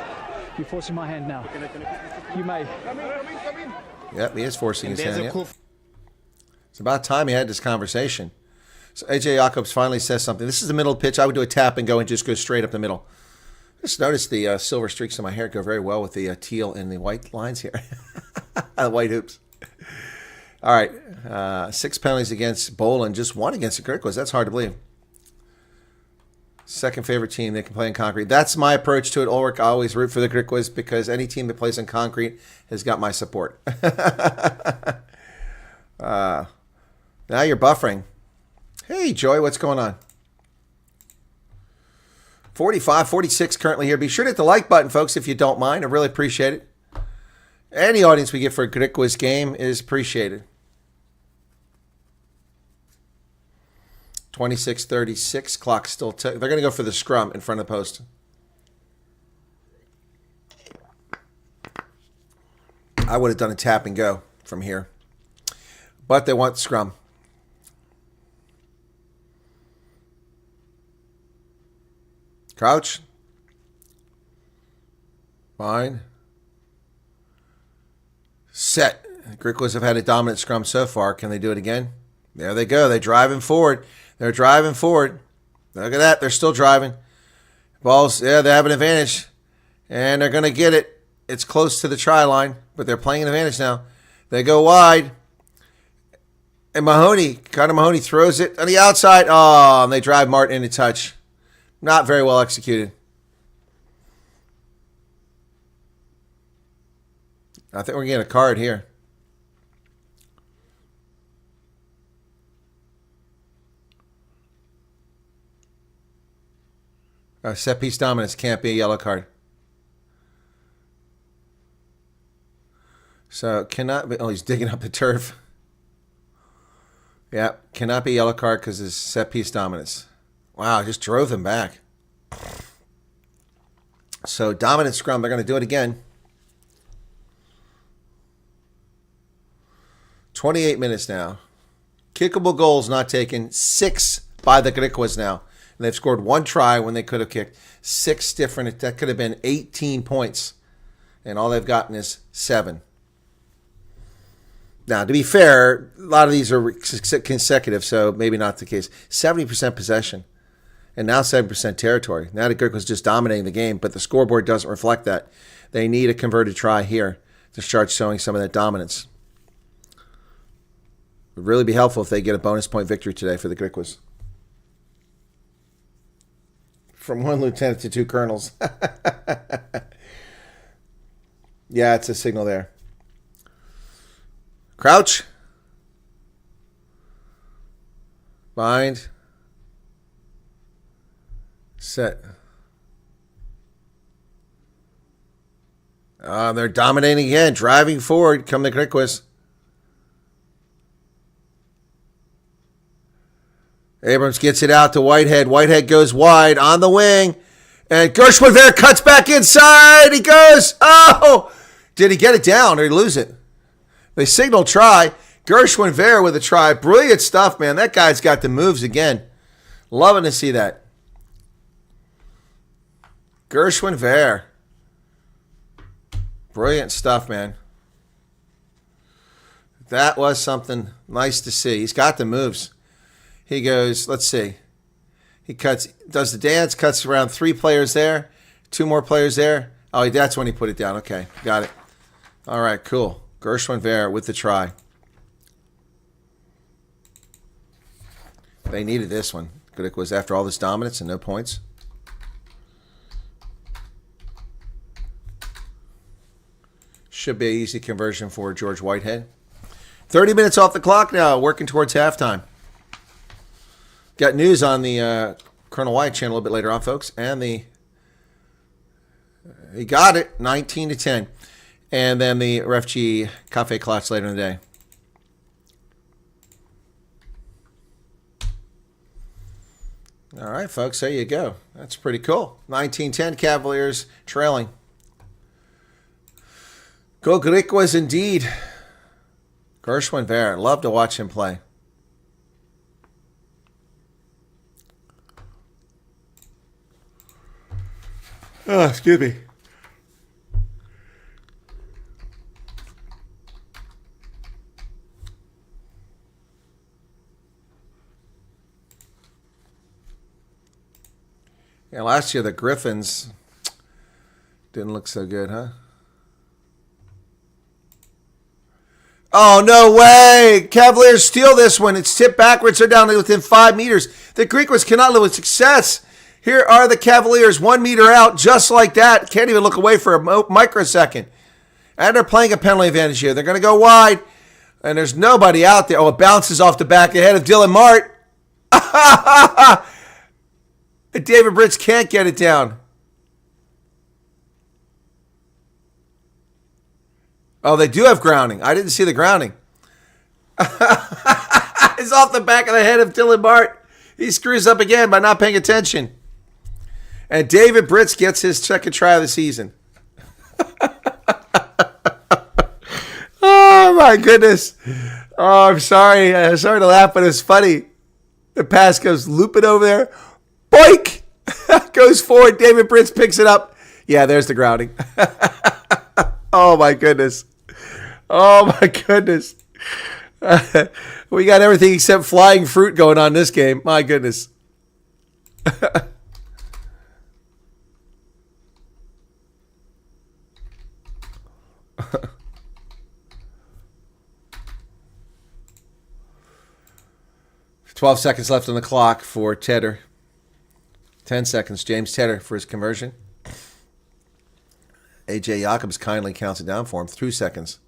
You're forcing my hand now. You may. Yep, he is forcing his hand. Yep. It's about time he had this conversation. So AJ Jacobs finally says something. This is the middle pitch. I would do a tap and go and just go straight up the middle. Just noticed the silver streaks in my hair go very well with the teal and the white lines here. The white hoops. All right. 6 penalties against Boland. Just 1 against the Griquas. That's hard to believe. Second favorite team that can play in concrete. That's my approach to it, Ulrich. I always root for the Griquas because any team that plays in concrete has got my support. Now you're buffering. Hey, Joy, what's going on? 45, 46 currently here. Be sure to hit the like button, folks, if you don't mind. I really appreciate it. Any audience we get for a Griquas game is appreciated. 26-36. Clock still they're going to go for the scrum in front of the post. I would have done a tap and go from here. But they want scrum. Crouch. Fine. Set. Griquas have had a dominant scrum so far. Can they do it again? There they go. They're driving forward. They're driving forward. Look at that. They're still driving. Balls, yeah, they have an advantage. And they're going to get it. It's close to the try line, but they're playing an advantage now. They go wide. And Carter Mahoney throws it on the outside. Oh, and they drive Martin into touch. Not very well executed. I think we're getting a card here. Set piece dominance can't be a yellow card. So cannot be. Oh, he's digging up the turf. Yeah, cannot be a yellow card because it's set piece dominance. Wow, just drove them back. So dominant scrum. They're going to do it again. 28 minutes now. Kickable goals not taken. 6 by the Griquas now. And they've scored 1 try when they could have kicked 6 different. That could have been 18 points. And all they've gotten is 7. Now, to be fair, a lot of these are consecutive, so maybe not the case. 70% possession. And now 7% territory. Now the Griquas just dominating the game, but the scoreboard doesn't reflect that. They need a converted try here to start showing some of that dominance. It would really be helpful if they get a bonus point victory today for the Griquas. From 1 lieutenant to 2 colonels. Yeah, it's a signal there. Crouch. Bind. Set. They're dominating again. Driving forward. Come the Griquas. Abrams gets it out to Whitehead. Whitehead goes wide on the wing. And Gershwin there cuts back inside. He goes. Oh! Did he get it down or did he lose it? They signal try. Gershwin Ver with a try. Brilliant stuff, man. That guy's got the moves again. Loving to see that. Gershwin Ver. Brilliant stuff, man. That was something nice to see. He's got the moves. He goes, let's see. He cuts, does the dance, cuts around 3 players there, 2 more players there. Oh, that's when he put it down. Okay, got it. All right, cool. Gershwin Ver with the try. They needed this one. Griquas was after all this dominance and no points. Should be an easy conversion for George Whitehead. 30 minutes off the clock now, working towards halftime. Got news on the Colonel Wyatt channel a little bit later on, folks. And he got it, 19-10. And then the RefG Cafe Klotz later in the day. All right, folks, there you go. That's pretty cool. 19-10, Cavaliers trailing. Go Griquas indeed. Gershwin Ver, love to watch him play. Oh, excuse me. Yeah, last year the Griffins didn't look so good, huh? Oh, no way! Cavaliers steal this one. It's tipped backwards. They're down within 5 meters. The Griquas cannot live with success. Here are the Cavaliers 1 meter out, just like that. Can't even look away for a microsecond. And they're playing a penalty advantage here. They're going to go wide, and there's nobody out there. Oh, it bounces off the back of the head of Dylan Mart. David Britz can't get it down. Oh, they do have grounding. I didn't see the grounding. It's off the back of the head of Dylan Mart. He screws up again by not paying attention. And David Britz gets his second try of the season. Oh, my goodness. Oh, I'm sorry. I'm sorry to laugh, but it's funny. The pass goes looping over there. Boink! Goes forward. David Britz picks it up. Yeah, there's the grounding. Oh, my goodness. Oh, my goodness. We got everything except flying fruit going on in this game. My goodness. 12 seconds left on the clock for Tedder. 10 seconds. James Tedder for his conversion. A.J. Jacobs kindly counts it down for him. 2 seconds.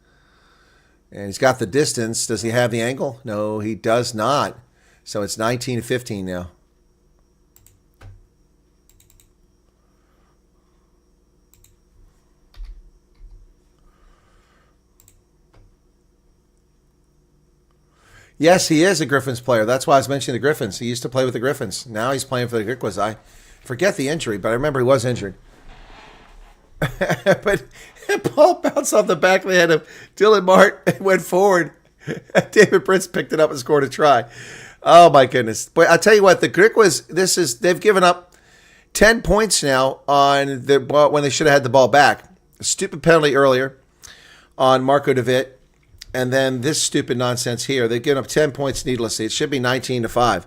And he's got the distance. Does he have the angle? No, he does not. So it's 19-15 now. Yes, he is a Griffins player. That's why I was mentioning the Griffins. He used to play with the Griffins. Now he's playing for the Griquas. I forget the injury, but I remember he was injured. But the ball bounced off the back of the head of Dylan Mart and went forward. David Britz picked it up and scored a try. Oh, my goodness. But I'll tell you what, the Griquas, they've given up 10 points now on the ball when they should have had the ball back. A stupid penalty earlier on Marco DeVitt. And then this stupid nonsense here. They've given up 10 points needlessly. It should be 19-5.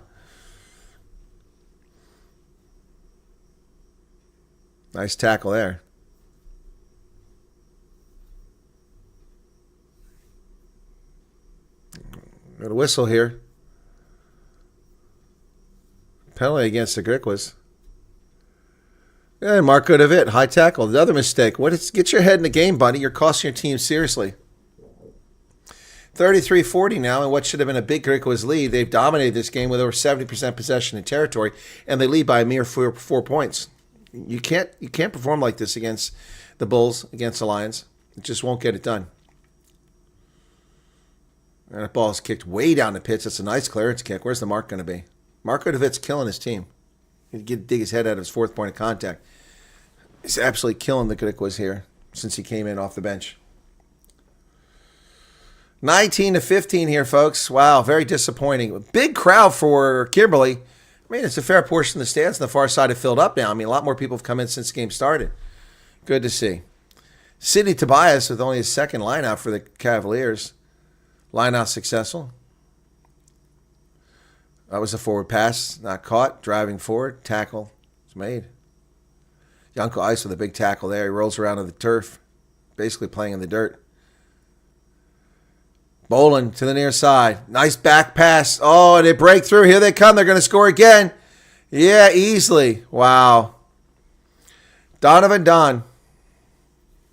Nice tackle there. Got a whistle here. Penalty against the Griquas. And Marco DeVitt, high tackle. The other mistake. Get your head in the game, buddy. You're costing your team seriously. 33-40 now, and what should have been a big Griquas lead. They've dominated this game with over 70% possession in territory, and they lead by a mere 4 points. You can't perform like this against the Bulls, against the Lions. It just won't get it done. And that ball is kicked way down the pitch. That's a nice clearance kick. Where's the mark going to be? Marco DeVitt's killing his team. He'd dig his head out of his 4th point of contact. He's absolutely killing the Griquas here since he came in off the bench. 19-15 here, folks. Wow, very disappointing. Big crowd for Kimberly. I mean, it's a fair portion of the stands on the far side have filled up now. I mean, a lot more people have come in since the game started. Good to see. Sidney Tobias with only his 2nd lineout for the Cavaliers. Lineout successful. That was a forward pass, not caught. Driving forward, tackle is made. Yanko Ice with a big tackle there. He rolls around on the turf, basically playing in the dirt. Boland to the near side. Nice back pass. Oh, and they break through. Here they come. They're going to score again. Yeah, easily. Wow. Donovan Don.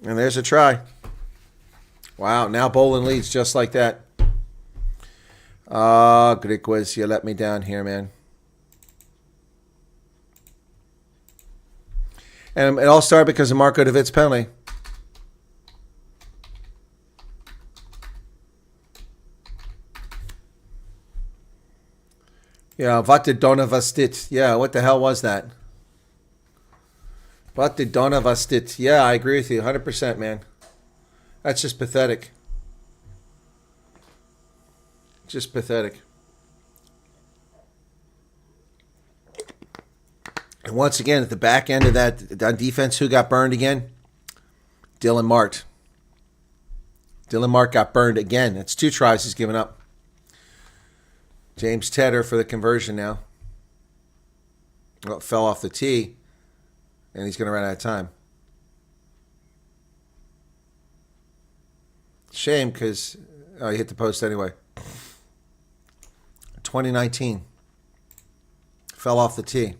And there's a try. Wow, now Boland leads just like that. Griquas, you let me down here, man. And it all started because of Marco DeVitt's penalty. Yeah, wat de donna was dit? Yeah, what the hell was that? Wat de donna was dit? Yeah, I agree with you 100%, man. That's just pathetic. Just pathetic. And once again, at the back end of that on defense, who got burned again? Dylan Mart. Dylan Mart got burned again. That's 2 tries he's given up. James Tedder for the conversion now. Well, fell off the tee, and he's going to run out of time. Shame because he hit the post anyway. 2019. Fell off the tee.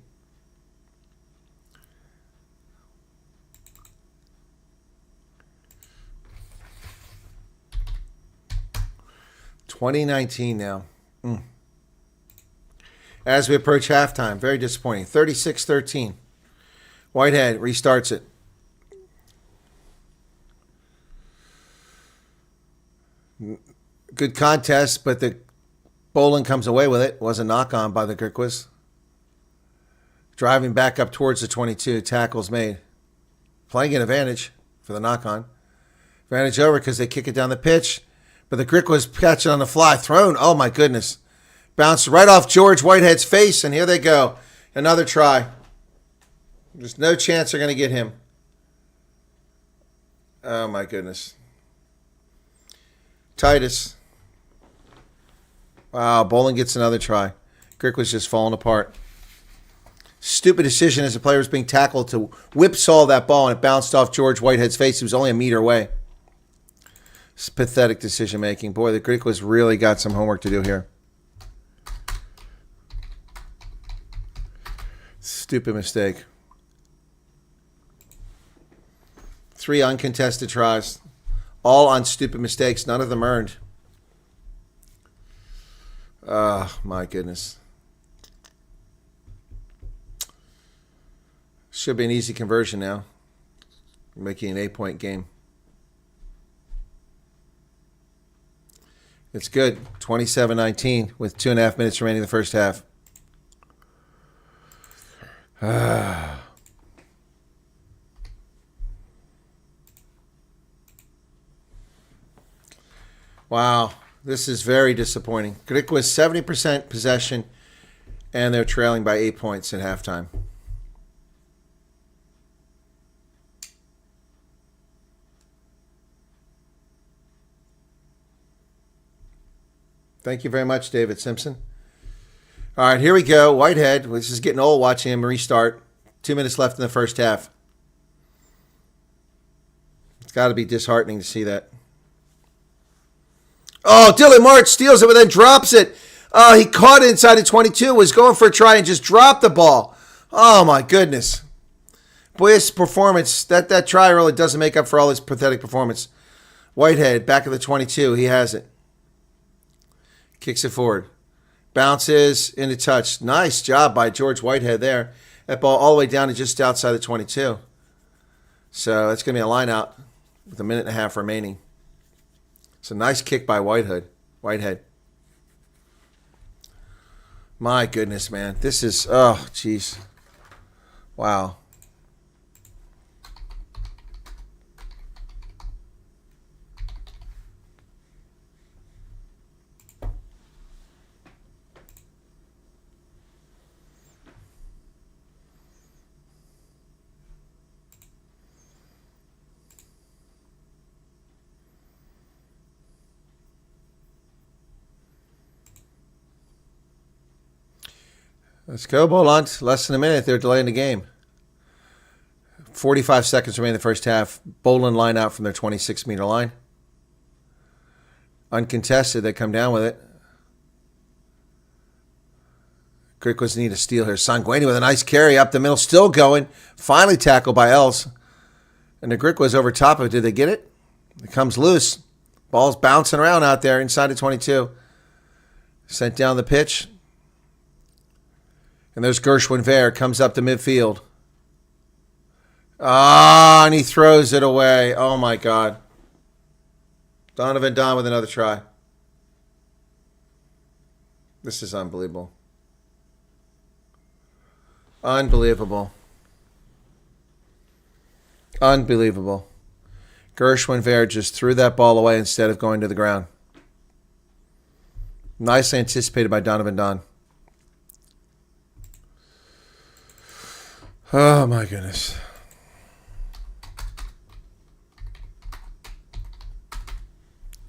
$2019 now. As we approach halftime, very disappointing. 36-13. Whitehead restarts it. Good contest, but the Boland comes away with it. Was a knock-on by the Griquas. Driving back up towards the 22. Tackles made. Playing an advantage for the knock-on. Advantage over because they kick it down the pitch. But the Griquas catch it on the fly. Thrown. Oh, my goodness. Bounced right off George Whitehead's face, and here they go. Another try. There's no chance they're going to get him. Oh, my goodness. Titus. Wow, Boland gets another try. Griquas just falling apart. Stupid decision as the player was being tackled to whipsaw that ball, and it bounced off George Whitehead's face. He was only a meter away. It's pathetic decision-making. Boy, the Griquas really got some homework to do here. Stupid mistake. 3 uncontested tries. All on stupid mistakes. None of them earned. Oh, my goodness. Should be an easy conversion now. Making an 8-point game. It's good. 27-19 with 2.5 minutes remaining in the first half. Wow, this is very disappointing. Griquas 70% possession, and they're trailing by 8 points at halftime. Thank you very much, David Simpson. All right, here we go. Whitehead. This is getting old watching him restart. 2 minutes left in the first half. It's got to be disheartening to see that. Oh, Dylan March steals it, but then drops it. Oh, he caught it inside the 22, was going for a try and just dropped the ball. Oh, my goodness. Boy, his performance, that try really doesn't make up for all his pathetic performance. Whitehead, back of the 22, he has it. Kicks it forward. Bounces into touch. Nice job by George Whitehead there. That ball all the way down to just outside the 22. So that's going to be a line out with a minute and a half remaining. It's a nice kick by Whitehead. My goodness, man. This is, oh, jeez. Wow. Let's go, Boland. Less than a minute. They're delaying the game. 45 seconds remain in the first half. Boland line out from their 26-meter line. Uncontested. They come down with it. Griquas need a steal here. Sanguini with a nice carry up the middle. Still going. Finally tackled by Els. And the Griquas over top of it. Did they get it? It comes loose. Ball's bouncing around out there inside the 22. Sent down the pitch. And there's Gershwin Ver, comes up to midfield. And he throws it away. Oh, my God. Donovan Don with another try. This is unbelievable. Unbelievable. Gershwin Ver just threw that ball away instead of going to the ground. Nicely anticipated by Donovan Don. Oh, my goodness.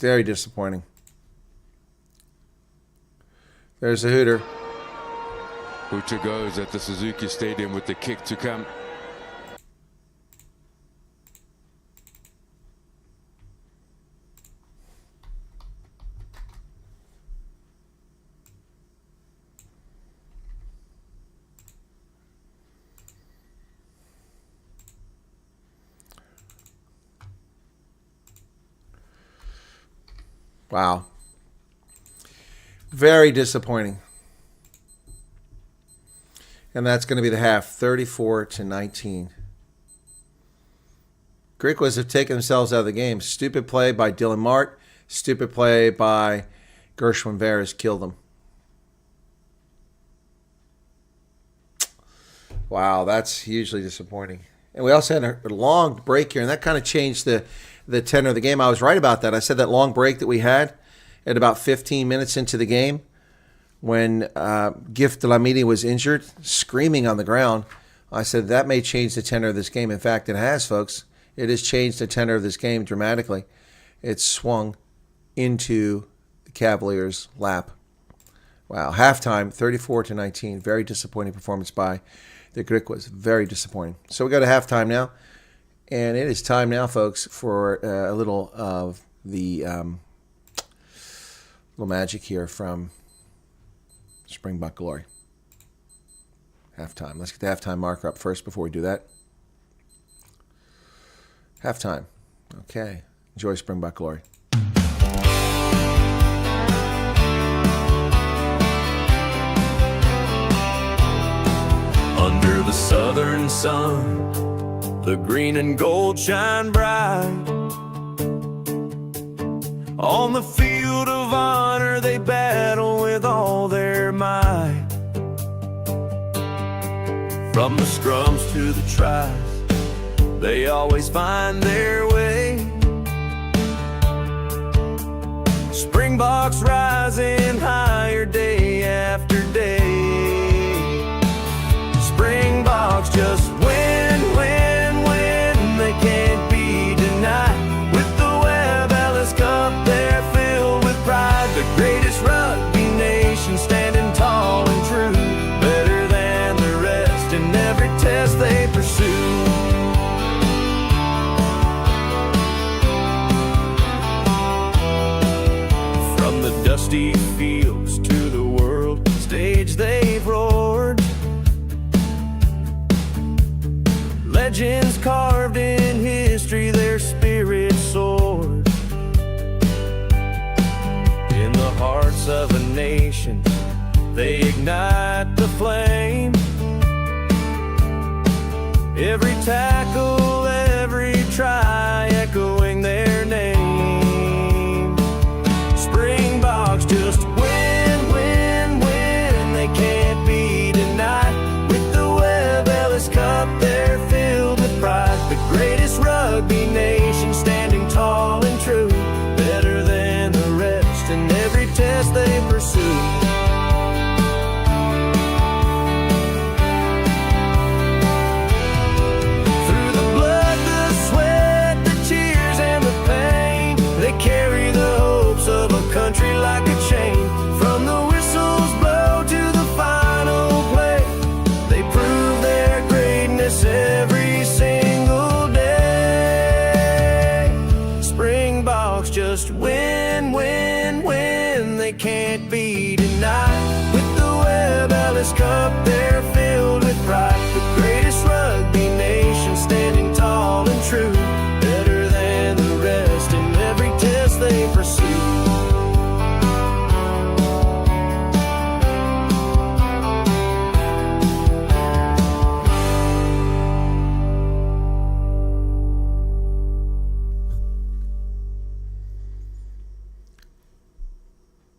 Very disappointing. There's a hooter. Hooter goes at the Suzuki Stadium with the kick to come. Wow. Very disappointing. And that's going to be the half, 34-19. Griquas have taken themselves out of the game. Stupid play by Dylan Mart. Stupid play by Gershwin Ver has killed them. Wow, that's hugely disappointing. And we also had a long break here, and that kind of changed the tenor of the game. I was right about that. I said that long break that we had at about 15 minutes into the game when Gift Delamidi was injured, screaming on the ground. I said that may change the tenor of this game. In fact, it has, folks. It has changed the tenor of this game dramatically. It's swung into the Cavaliers' lap. Wow. Halftime, 34-19. Very disappointing performance by the Griquas. Very disappointing. So we go to halftime now. And it is time now, folks, for a little of the little magic here from Springbok Glory. Halftime. Let's get the halftime marker up first before we do that. Halftime. Okay. Enjoy Springbok Glory. Under the southern sun, the green and gold shine bright. On the field of honor, they battle with all their might. From the scrums to the tries, they always find their way. Springboks rising higher day after day. Springboks just win, win, win. They can't be denied. With the Webb Ellis Cup, they're filled with pride. The greatest rugby nation standing tall and true. Better than the rest in every test they pursue. dusty fields to the world stage they've roared. Legends carved in history, their spirits soared. In the hearts of a nation, they ignite the flame. Every tackle, every try, echoing their name. Springboks just win, win, win. They can't be denied. With the Webb Ellis Cup, they're filled with pride. The greatest rugby nation, standing tall and true. Better than the rest in every test they pursue. Carry the hopes of a country like a chain. From the whistles blow to the final play, they prove their greatness every single day. Springboks just win, win, win. They can't be denied. With the Webb Ellis Cup, they're filled with pride. The greatest rugby nation, standing tall and true. Better than the rest in every test they pursue.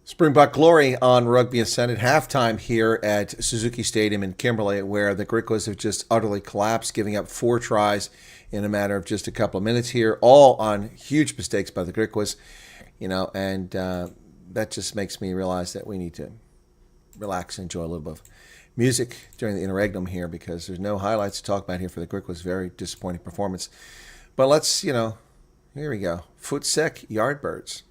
Springbok glory on Rugby Ascent at halftime here at Suzuki Stadium in Kimberley, where the Griquas have just utterly collapsed, giving up 4 tries in a matter of just a couple of minutes here, all on huge mistakes by the Griquas, and that just makes me realize that we need to relax and enjoy a little bit of music during the interregnum here, because there's no highlights to talk about here for the Griquas. Very disappointing performance. But let's, here we go. Footsec Yardbirds.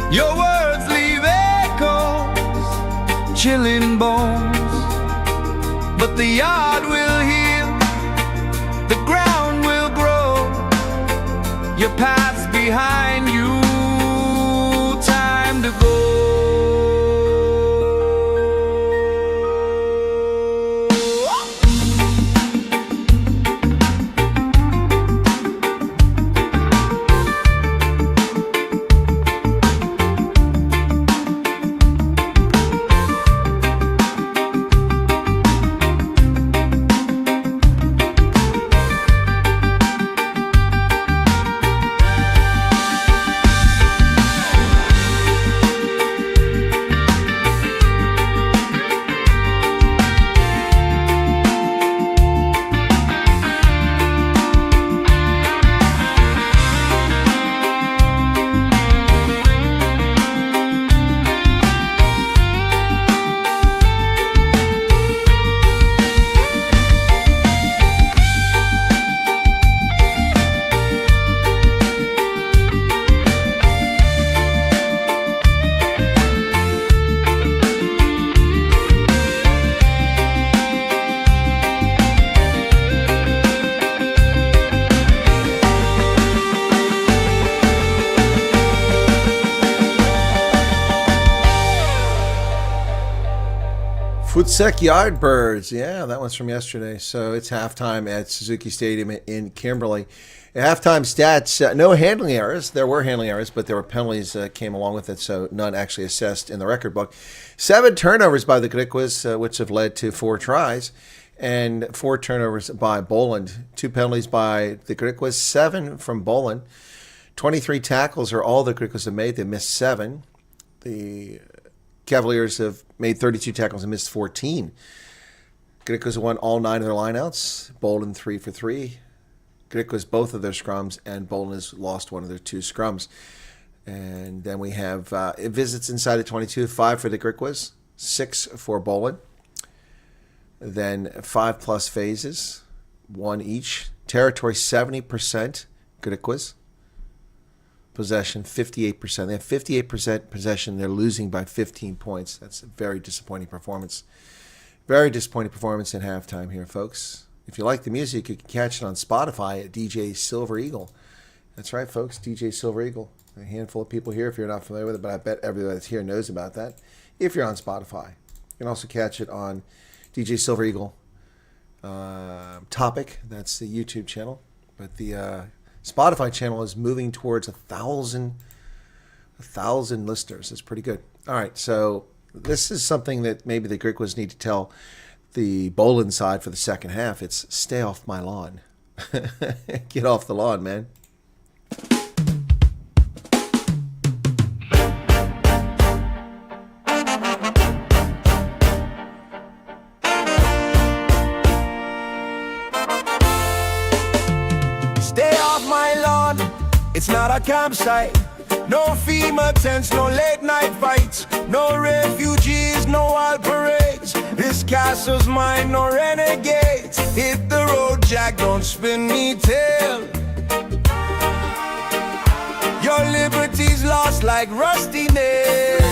Your words leave echoes, chilling bones. the yard will heal, the ground will grow, your path's behind you, time to go. Footsec Yardbirds. Yeah, that one's from yesterday. So it's halftime at Suzuki Stadium in Kimberley. Halftime stats, no handling errors. There were handling errors, but there were penalties that came along with it, so none actually assessed in the record book. 7 turnovers by the Griquas, which have led to 4 tries, and 4 turnovers by Boland. 2 penalties by the Griquas, 7 from Boland. 23 tackles are all the Griquas have made. They missed 7. The Cavaliers have made 32 tackles and missed 14. Griquas won all 9 of their lineouts. Boland 3 for 3. Griquas both of their scrums, and Boland has lost one of their 2 scrums. And then we have visits inside of 22, 5 for the Griquas, 6 for Boland. Then 5+ phases, 1 each. Territory 70%, Griquas. Possession 58%. They have 58% possession. They're losing by 15 points. That's a very disappointing performance. Very disappointing performance in halftime here, folks. If you like the music, you can catch it on Spotify at DJ Silver Eagle. That's right, folks, DJ Silver Eagle. A handful of people here if you're not familiar with it, but I bet everybody that's here knows about that if you're on Spotify. You can also catch it on DJ Silver Eagle Topic. That's the YouTube channel. But the Spotify channel is moving towards 1,000 listeners. It's pretty good. All right, so this is something that maybe the Griquas need to tell the Boland side for the second half. It's stay off my lawn. Get off the lawn, man. Stay off my lawn, it's not a campsite. No FEMA tents, no late night fights. No refugees, no wild parades. This castle's mine, no renegades. Hit the road, Jack, don't spin me tail. Your liberty's lost like rusty nails.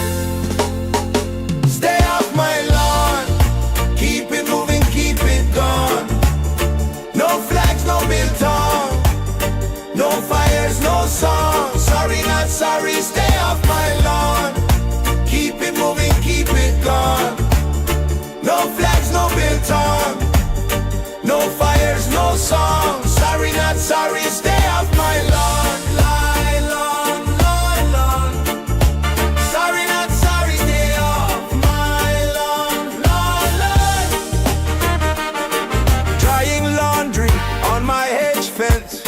Stay off my lawn, keep it moving, keep it gone. No flags, no biltong. No fires, no song. Sorry, not sorry, stay off my lawn. Keep it moving, keep it gone. No flags, no biltong. No fires, no song. Sorry, not sorry, stay off my lawn. Lie, lawn, lawn, lawn. Sorry, not sorry, stay off my lawn, lawn, lawn. Drying laundry on my hedge fence.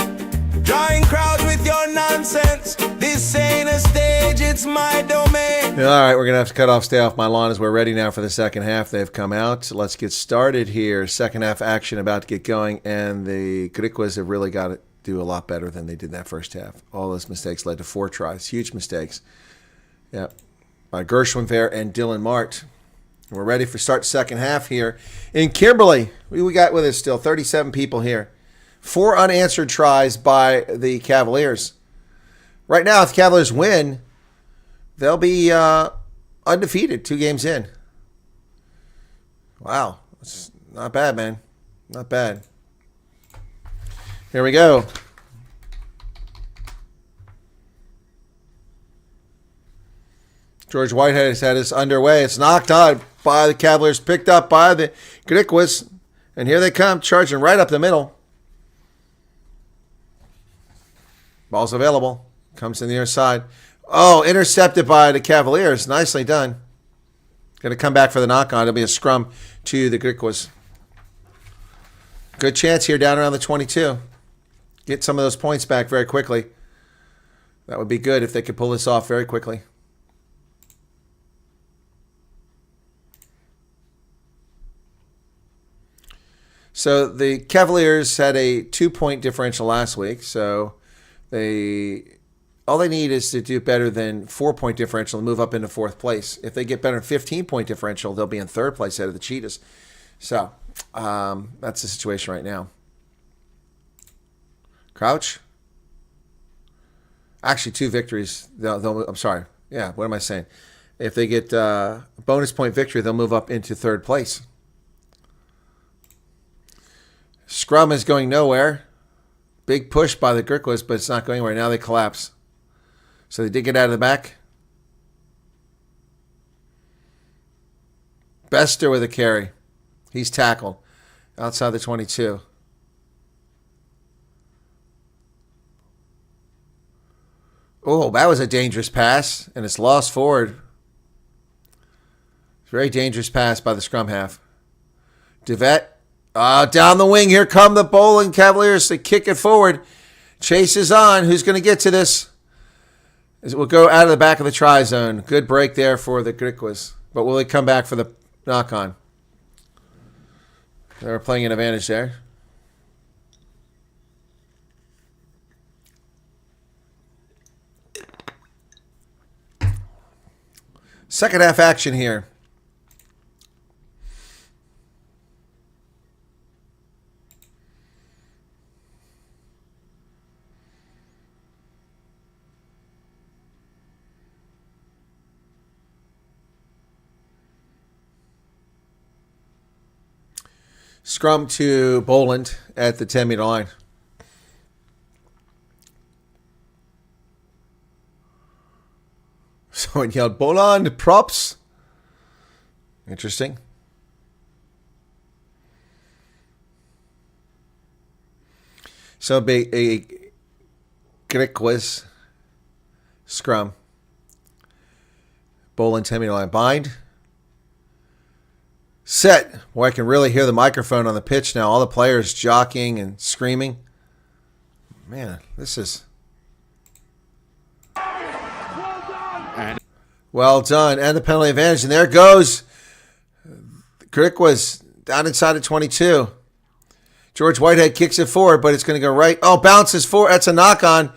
Drawing crowds with your nonsense. This ain't a stage, it's my domain. All right, we're going to have to cut off Stay Off My Lawn as we're ready now for the second half. They've come out. Let's get started here. Second half action about to get going, and the Griquas have really got to do a lot better than they did in that first half. All those mistakes led to 4 tries. Huge mistakes. Yeah, by Gershwin Fair and Dylan Mart. We're ready for start second half here in Kimberley. We got with us still 37 people here. 4 unanswered tries by the Cavaliers. Right now, if the Cavaliers win, they'll be undefeated 2 games in. Wow. Not bad, man. Not bad. Here we go. George Whitehead has had this underway. It's knocked out by the Cavaliers, picked up by the Griquas. And here they come, charging right up the middle. Ball's available. Comes in the other side. Oh, intercepted by the Cavaliers. Nicely done. Going to come back for the knock-on. It'll be a scrum to the Griquas. Good chance here down around the 22. Get some of those points back very quickly. That would be good if they could pull this off very quickly. So the Cavaliers had a 2-point differential last week. So all they need is to do better than 4-point differential and move up into 4th place. If they get better than 15-point differential, they'll be in 3rd place out of the Cheetahs. So that's the situation right now. Crouch. Actually, 2 victories. I'm sorry. Yeah, what am I saying? If they get a bonus point victory, they'll move up into 3rd place. Scrum is going nowhere. Big push by the Griquas, but it's not going anywhere. Now they collapse. So they did get out of the back. Bester with a carry. He's tackled outside the 22. Oh, that was a dangerous pass, and it's lost forward. Very dangerous pass by the scrum half. DeVette. Down the wing. Here come the Bowling Cavaliers. They kick it forward. Chase is on. Who's going to get to this? It will go out of the back of the try zone. Good break there for the Griquas. But will they come back for the knock-on? They were playing an advantage there. Second half action here. Scrum to Boland at the 10-meter line. Someone yelled, Boland, props. Interesting. So a Griquas scrum. Boland 10-meter line. Bind. Set. Boy, I can really hear the microphone on the pitch now. All the players jockeying and screaming. Man, this is... Well done. And the penalty advantage. And there goes Griquas down inside of 22. George Whitehead kicks it forward, but it's going to go right. Oh, bounces forward. That's a knock-on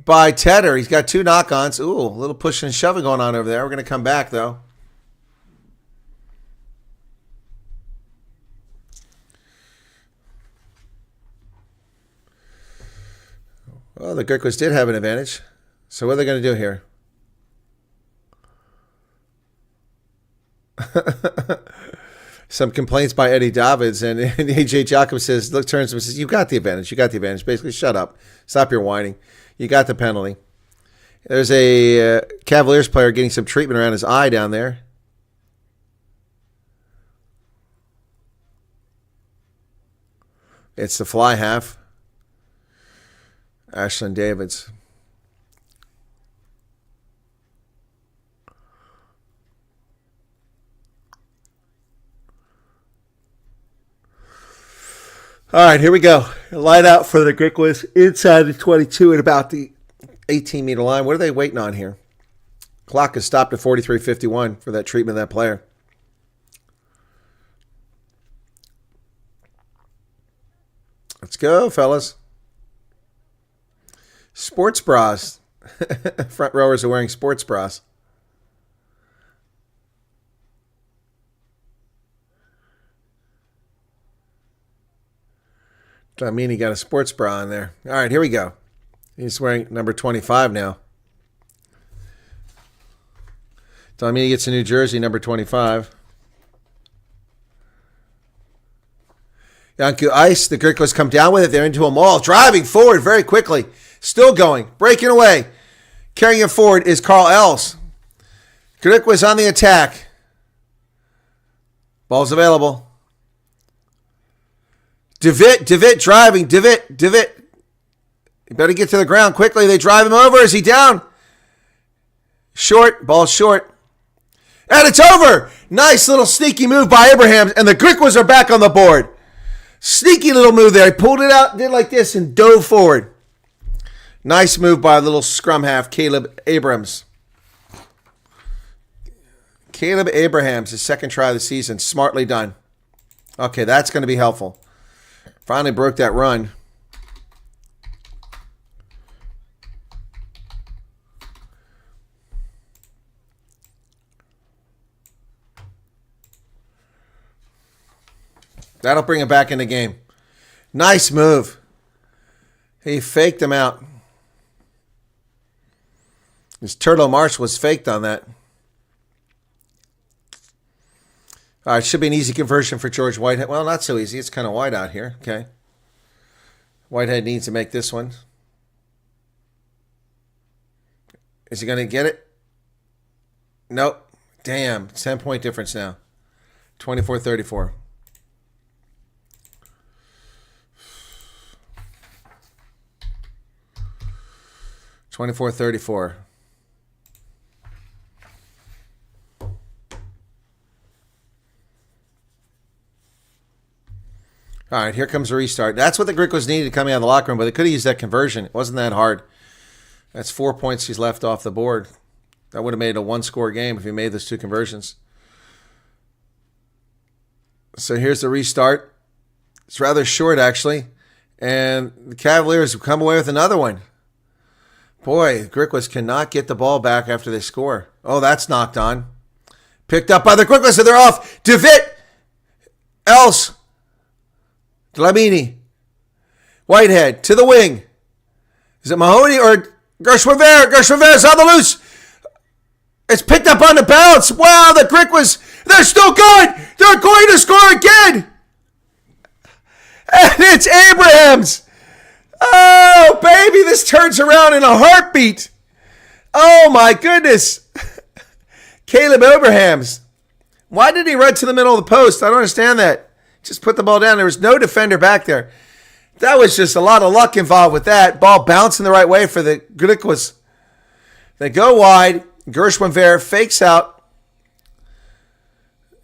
by Tedder. He's got 2 knock-ons. Ooh, a little pushing and shoving going on over there. We're going to come back, though. Well, the Griquas did have an advantage. So what are they going to do here? Some complaints by Eddie Davids, and AJ Jacob says, look, turns to him and says, you got the advantage. You got the advantage. Basically, shut up. Stop your whining. You got the penalty. There's a Cavaliers player getting some treatment around his eye down there. It's the fly half. Ashlyn Davids. All right, here we go. Light out for the Griquas inside the 22 at about the 18-meter line. What are they waiting on here? Clock is stopped at 43:51 for that treatment of that player. Let's go, fellas. Sports bras. Front rowers are wearing sports bras. I mean, he got a sports bra on there. All right, here we go. He's wearing number 25 now. Domini gets a new jersey, number 25. Yanku Ice, the Griquas come down with it. They're into a maul, driving forward very quickly. Still going, breaking away. Carrying it forward is Carl Els. Griquas on the attack. Ball's available. Devitt driving. Devitt. You better get to the ground quickly. They drive him over. Is he down? Short. Ball's short. And it's over. Nice little sneaky move by Abrahams. And the Griquas are back on the board. Sneaky little move there. He pulled it out, did like this, and dove forward. Nice move by little scrum half, Caleb Abrams. Caleb Abrahams, his second try of the season. Smartly done. Okay, that's going to be helpful. Finally broke that run. That'll bring him back in the game. Nice move. He faked him out. His Turtle March was faked on that. All right, should be an easy conversion for George Whitehead. Well, not so easy. It's kind of wide out here. Okay. Whitehead needs to make this one. Is he going to get it? Nope. Damn. 10-point difference now. 24-34. $24-34. All right, here comes a restart. That's what the Griquas needed coming out of the locker room, but they could have used that conversion. It wasn't that hard. That's 4 points he's left off the board. That would have made it a one-score game if he made those two conversions. So here's the restart. It's rather short, actually. And the Cavaliers have come away with another one. Boy, the Griquas cannot get the ball back after they score. Oh, that's knocked on. Picked up by the Griquas, so they're off. Devitt. Else. Dlamini. Whitehead to the wing. Is it Mahoney or Gershwin-Ver? Gershwin-Ver's on the loose. It's picked up on the bounce. Wow, the Griquas, they're still going. They're going to score again. And it's Abrahams. Oh, baby, this turns around in a heartbeat. Oh, my goodness. Caleb Abrahams. Why did he run to the middle of the post? I don't understand that. Just put the ball down. There was no defender back there. That was just a lot of luck involved with that. Ball bouncing the right way for the Griquas. They go wide. Gershwin-Ver fakes out.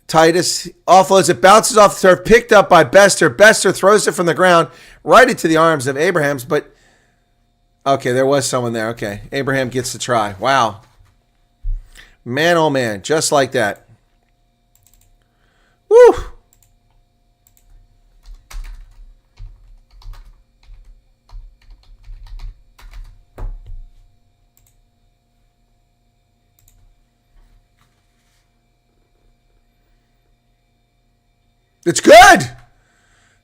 Titus offloads it, bounces off the turf, picked up by Bester. Bester throws it from the ground right into the arms of Abrahams, but okay, there was someone there. Okay, Abraham gets the try. Wow. Man, oh man, just like that. Woo! It's good.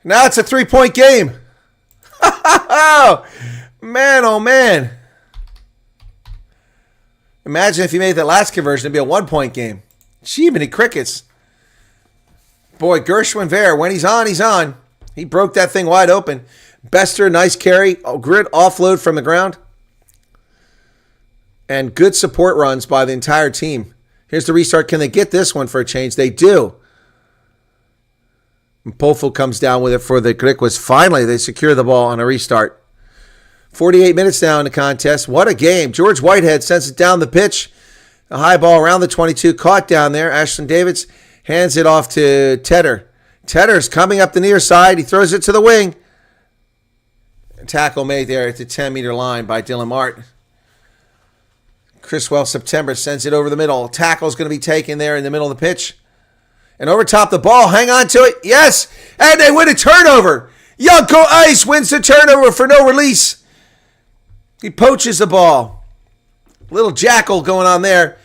Now it's a 3-point game. Oh, man, oh, man. Imagine if you made that last conversion, it'd be a 1-point game. Gee, many crickets. Boy, Gershwin-Ver, when he's on, he's on. He broke that thing wide open. Bester, nice carry. Grid offload from the ground. And good support runs by the entire team. Here's the restart. Can they get this one for a change? They do. Pofu comes down with it for the Griquas. Finally, they secure the ball on a restart. 48 minutes now in the contest. What a game. George Whitehead sends it down the pitch. A high ball around the 22. Caught down there. Ashton Davids hands it off to Tedder. Tedder's coming up the near side. He throws it to the wing. Tackle made there at the 10-meter line by Dylan Mart. Chris Wyatt September sends it over the middle. Tackle's going to be taken there in the middle of the pitch. And over top the ball, hang on to it. Yes, and they win a turnover. Yanko Ice wins the turnover for no release. He poaches the ball. Little jackal going on there.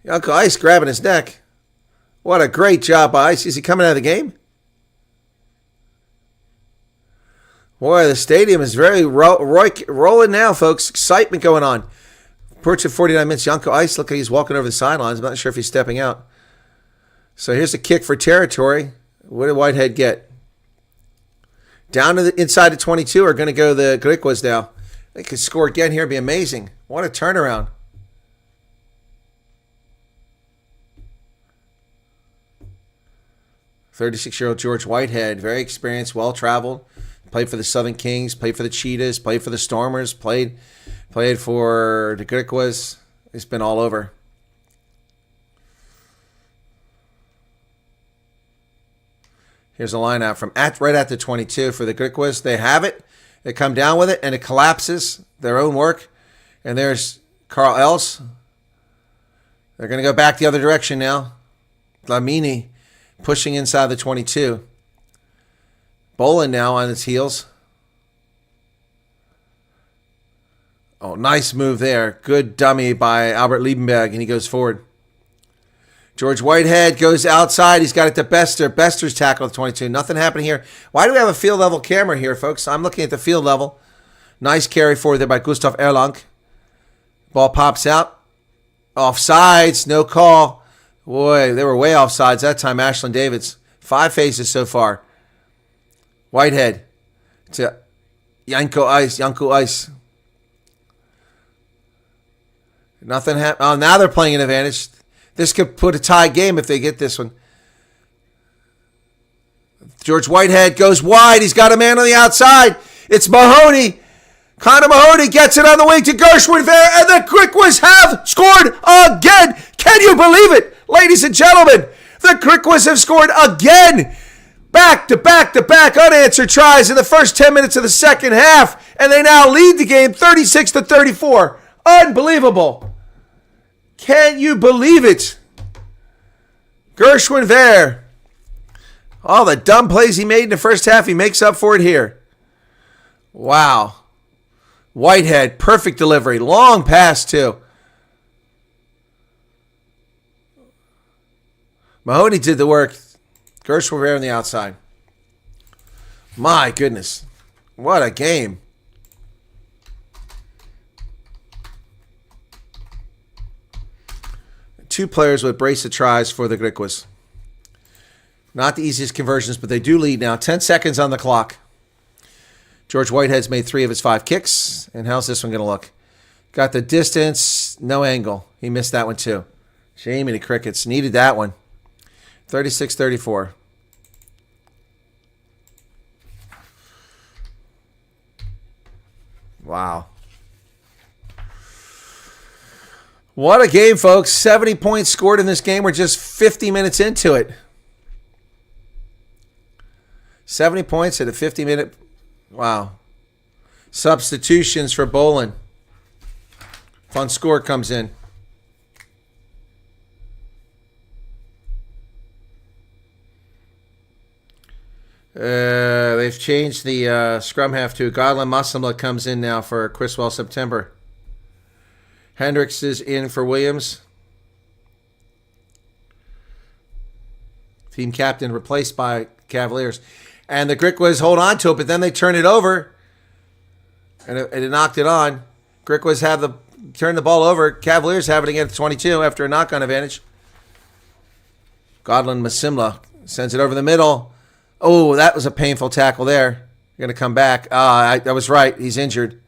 Yanko Ice grabbing his neck. What a great job by Ice. Is he coming out of the game? Boy, the stadium is very rolling now, folks. Excitement going on. Approaching 49 minutes. Yanko Ice, look like he's walking over the sidelines. I'm not sure if he's stepping out. So here's a kick for territory. What did Whitehead get? Down to the inside of 22 are going to go the Griquas now. They could score again here. It'd be amazing. What a turnaround. "36-year-old George Whitehead, very experienced, well-traveled. Played for the Southern Kings, played for the Cheetahs, played for the Stormers, played for the Griquas. He's been all over. Here's a line out from right at the 22 for the Griquas. They have it. They come down with it, and it collapses. Their own work. And there's Carl Els. They're going to go back the other direction now. Lamini pushing inside the 22. Bolin now on his heels. Oh, nice move there. Good dummy by Albert Liebenberg, and he goes forward. George Whitehead goes outside. He's got it to Bester. Bester's tackle at 22. Nothing happening here. Why do we have a field level camera here, folks? I'm looking at the field level. Nice carry forward there by Gustav Erlang. Ball pops out. Offsides. No call. Boy, they were way offsides that time. Ashland Davids. 5 faces so far. Whitehead to Yanko Ice. Nothing happened. Oh, now they're playing an advantage. This could put a tie game if they get this one. George Whitehead goes wide. He's got a man on the outside. It's Mahoney. Connor Mahoney gets it on the wing to Gershwin there, and the Griquas have scored again. Can you believe it? Ladies and gentlemen, the Griquas have scored again. Back to back to back unanswered tries in the first 10 minutes of the second half, and they now lead the game 36-34. Unbelievable. Can you believe it? Gershwin there. All the dumb plays he made in the first half, he makes up for it here. Wow. Whitehead, perfect delivery. Long pass, too. Mahoney did the work. Gershwin there on the outside. My goodness. What a game. Two players with brace of tries for the Griquas. Not the easiest conversions, but they do lead now. 10 seconds on the clock. George Whitehead's made 3 of his 5 kicks. And how's this one going to look? Got the distance, no angle. He missed that one too. Shame the Crickets. Needed that one. 36-34. Wow. What a game, folks. 70 points scored in this game. We're just 50 minutes into it. 70 points at a 50-minute. Wow. Substitutions for Bolin. Fun score comes in. They've changed the scrum half to Godlin Masamla comes in now for Criswell September. Hendricks is in for Williams. Team captain replaced by Cavaliers. And the Griquas hold on to it, but then they turn it over. And it knocked it on. Griquas have turn the ball over. Cavaliers have it again at 22 after a knock-on advantage. Godlin Masimla sends it over the middle. Oh, that was a painful tackle there. You're going to come back. I was right. He's injured.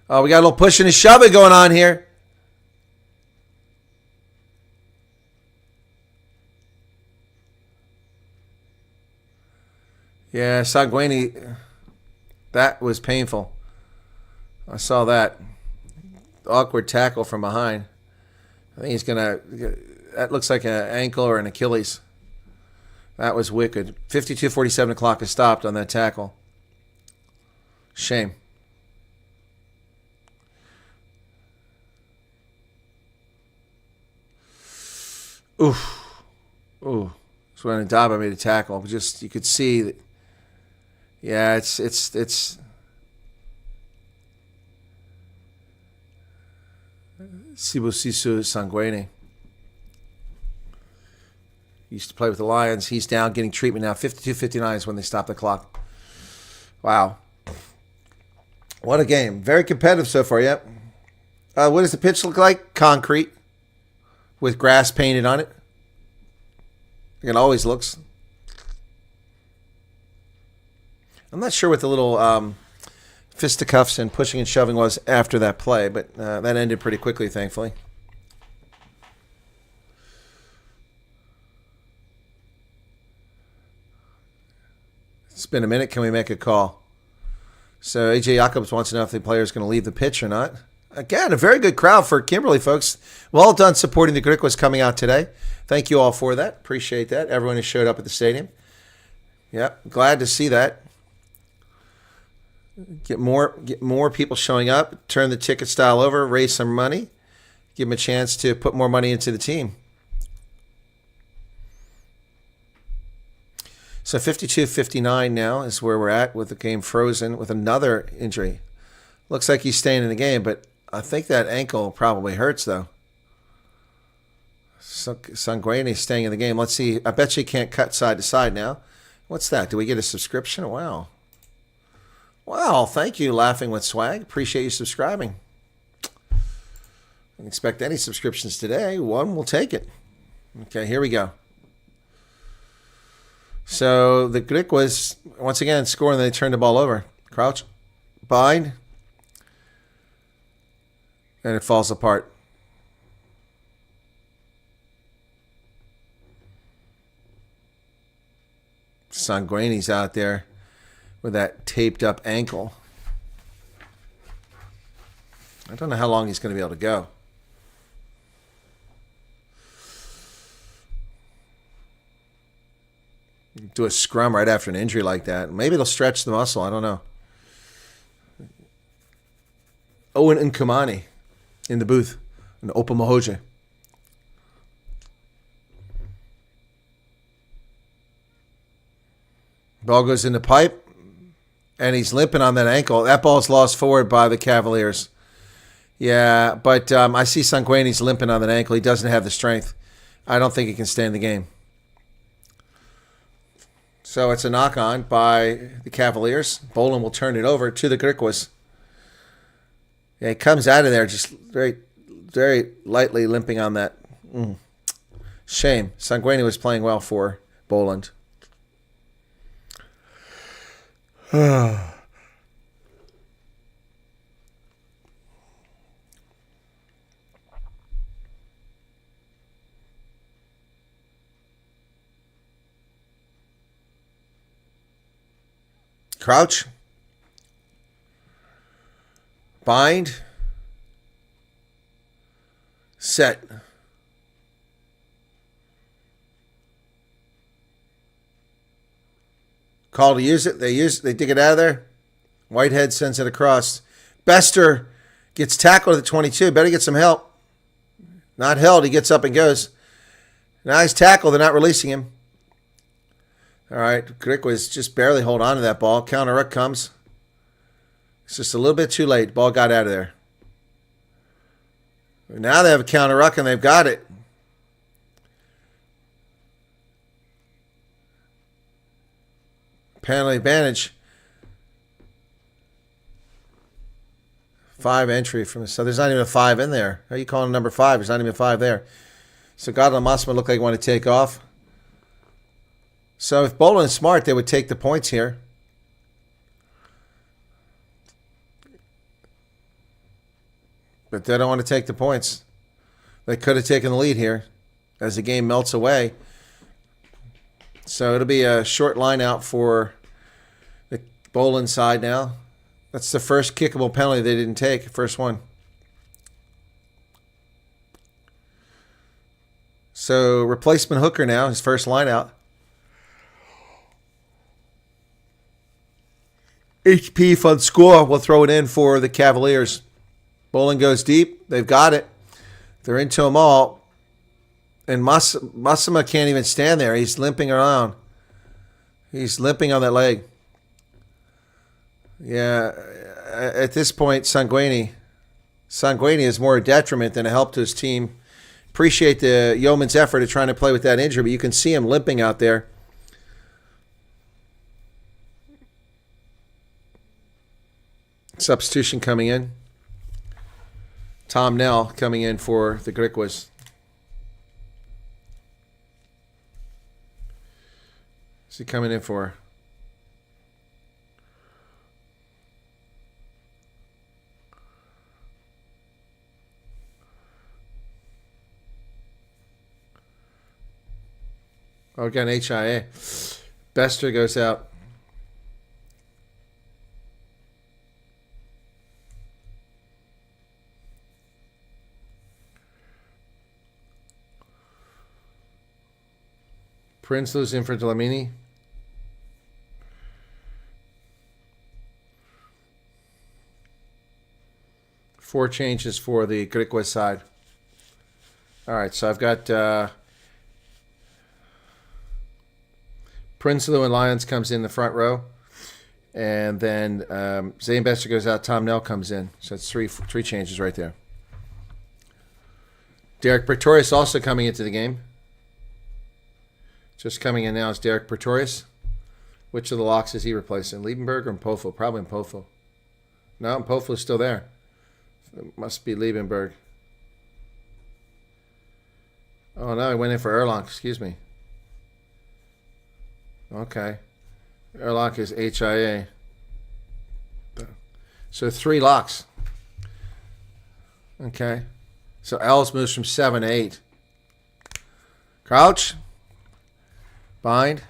Oh, we got a little pushing and shoving going on here. Yeah, Sanguini, that was painful. I saw that. Awkward tackle from behind. I think he's going to, that looks like an ankle or an Achilles. That was wicked. 52:47 clock is stopped on that tackle. Shame. Oof. Ooh. So when Ndaba made a tackle, just you could see that. Yeah, it's Sibusisu Sanguini. He used to play with the Lions. He's down getting treatment now. 52:59 is when they stop the clock. Wow. What a game. Very competitive so far, yep. What does the pitch look like? Concrete with grass painted on it. It always looks. I'm not sure what the little fisticuffs and pushing and shoving was after that play, but that ended pretty quickly, thankfully. It's been a minute. Can we make a call? So AJ Jacobs wants to know if the player is going to leave the pitch or not. Again, a very good crowd for Kimberly, folks. Well done supporting the Griquas coming out today. Thank you all for that. Appreciate that. Everyone who showed up at the stadium. Yep, glad to see that. Get more people showing up. Turn the ticket style over. Raise some money. Give them a chance to put more money into the team. So 52-59 now is where we're at with the game frozen with another injury. Looks like he's staying in the game, but I think that ankle probably hurts, though. Sanguini's staying in the game. Let's see. I bet you can't cut side to side now. What's that? Do we get a subscription? Wow. Wow, thank you, Laughing with Swag. Appreciate you subscribing. Didn't expect any subscriptions today. One, we'll take it. Okay, here we go. So the Griquas, once again, scoring, they turn the ball over. Crouch, bind, and it falls apart. Sanguini's out there with that taped up ankle. I don't know how long he's going to be able to go. Do a scrum right after an injury like that. Maybe it'll stretch the muscle. I don't know. Owen Nkumani in the booth. And Opa Mahoje. Ball goes in the pipe. And he's limping on that ankle. That ball's lost forward by the Cavaliers. Yeah, but I see Sanguini's limping on that ankle. He doesn't have the strength. I don't think he can stay in the game. So it's a knock-on by the Cavaliers. Boland will turn it over to the Griquas. Yeah, he comes out of there just very, very lightly limping on that. Shame. Sanguini was playing well for Boland. Crouch. Bind. Set. Call to use it. They dig it out of there. Whitehead sends it across. Bester gets tackled at the 22. Better get some help. Not held. He gets up and goes. Now he's tackled. They're not releasing him. All right, Griquas just barely hold on to that ball. Counter ruck comes. It's just a little bit too late. Ball got out of there. Now they have a counter ruck and they've got it. Penalty advantage. 5 entry from the so there's not even a 5 in there. How are you calling number 5? There's not even a 5 there. So Godla and Massimo look like they want to take off. So if Boland is smart, they would take the points here. But they don't want to take the points. They could have taken the lead here as the game melts away. So it'll be a short line out for the Boland side now. That's the first kickable penalty they didn't take. First one. So replacement hooker now, his first line out. HP Fun Score will throw it in for the Cavaliers. Boland goes deep. They've got it. They're into them all. And Massima can't even stand there. He's limping around. He's limping on that leg. Yeah, at this point, Sanguini is more a detriment than a help to his team. Appreciate the yeoman's effort of trying to play with that injury, but you can see him limping out there. Substitution coming in. Tom Nell coming in for the Griquas. What's he coming in for? Oh, again, HIA. Bester goes out. Prinslew's in for Dlamini. Four changes for the Griquas side. All right, so I've got Prinsloo and Lyons comes in the front row. And then Zane Bester goes out, Tom Nell comes in. So that's three changes right there. Derek Pretorius also coming into the game. Just coming in now is Derek Pretorius. Which of the locks is he replacing? Liebenberg or Mpofu? Probably Mpofu. No, Mpofu's still there. It must be Liebenberg. Oh, no, he went in for Erlach. Excuse me. Okay. Erlach is HIA. So 3 locks. Okay. So Els moves from 7 to 8. Crouch. Bind.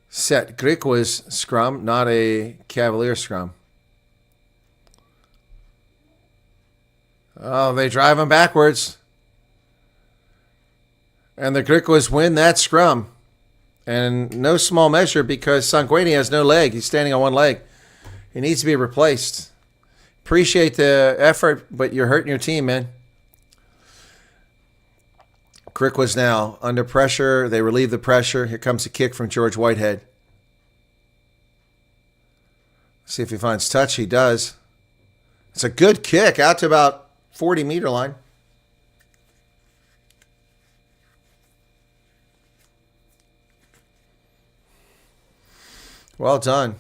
Set. Griquas scrum, not a Cavalier scrum. Oh, they drive him backwards. And the Griquas win that scrum. And no small measure because Sanguini has no leg. He's standing on one leg. He needs to be replaced. Appreciate the effort, but you're hurting your team, man. Griquas now under pressure. They relieve the pressure. Here comes a kick from George Whitehead. See if he finds touch. He does. It's a good kick out to about 40-meter line. Well done.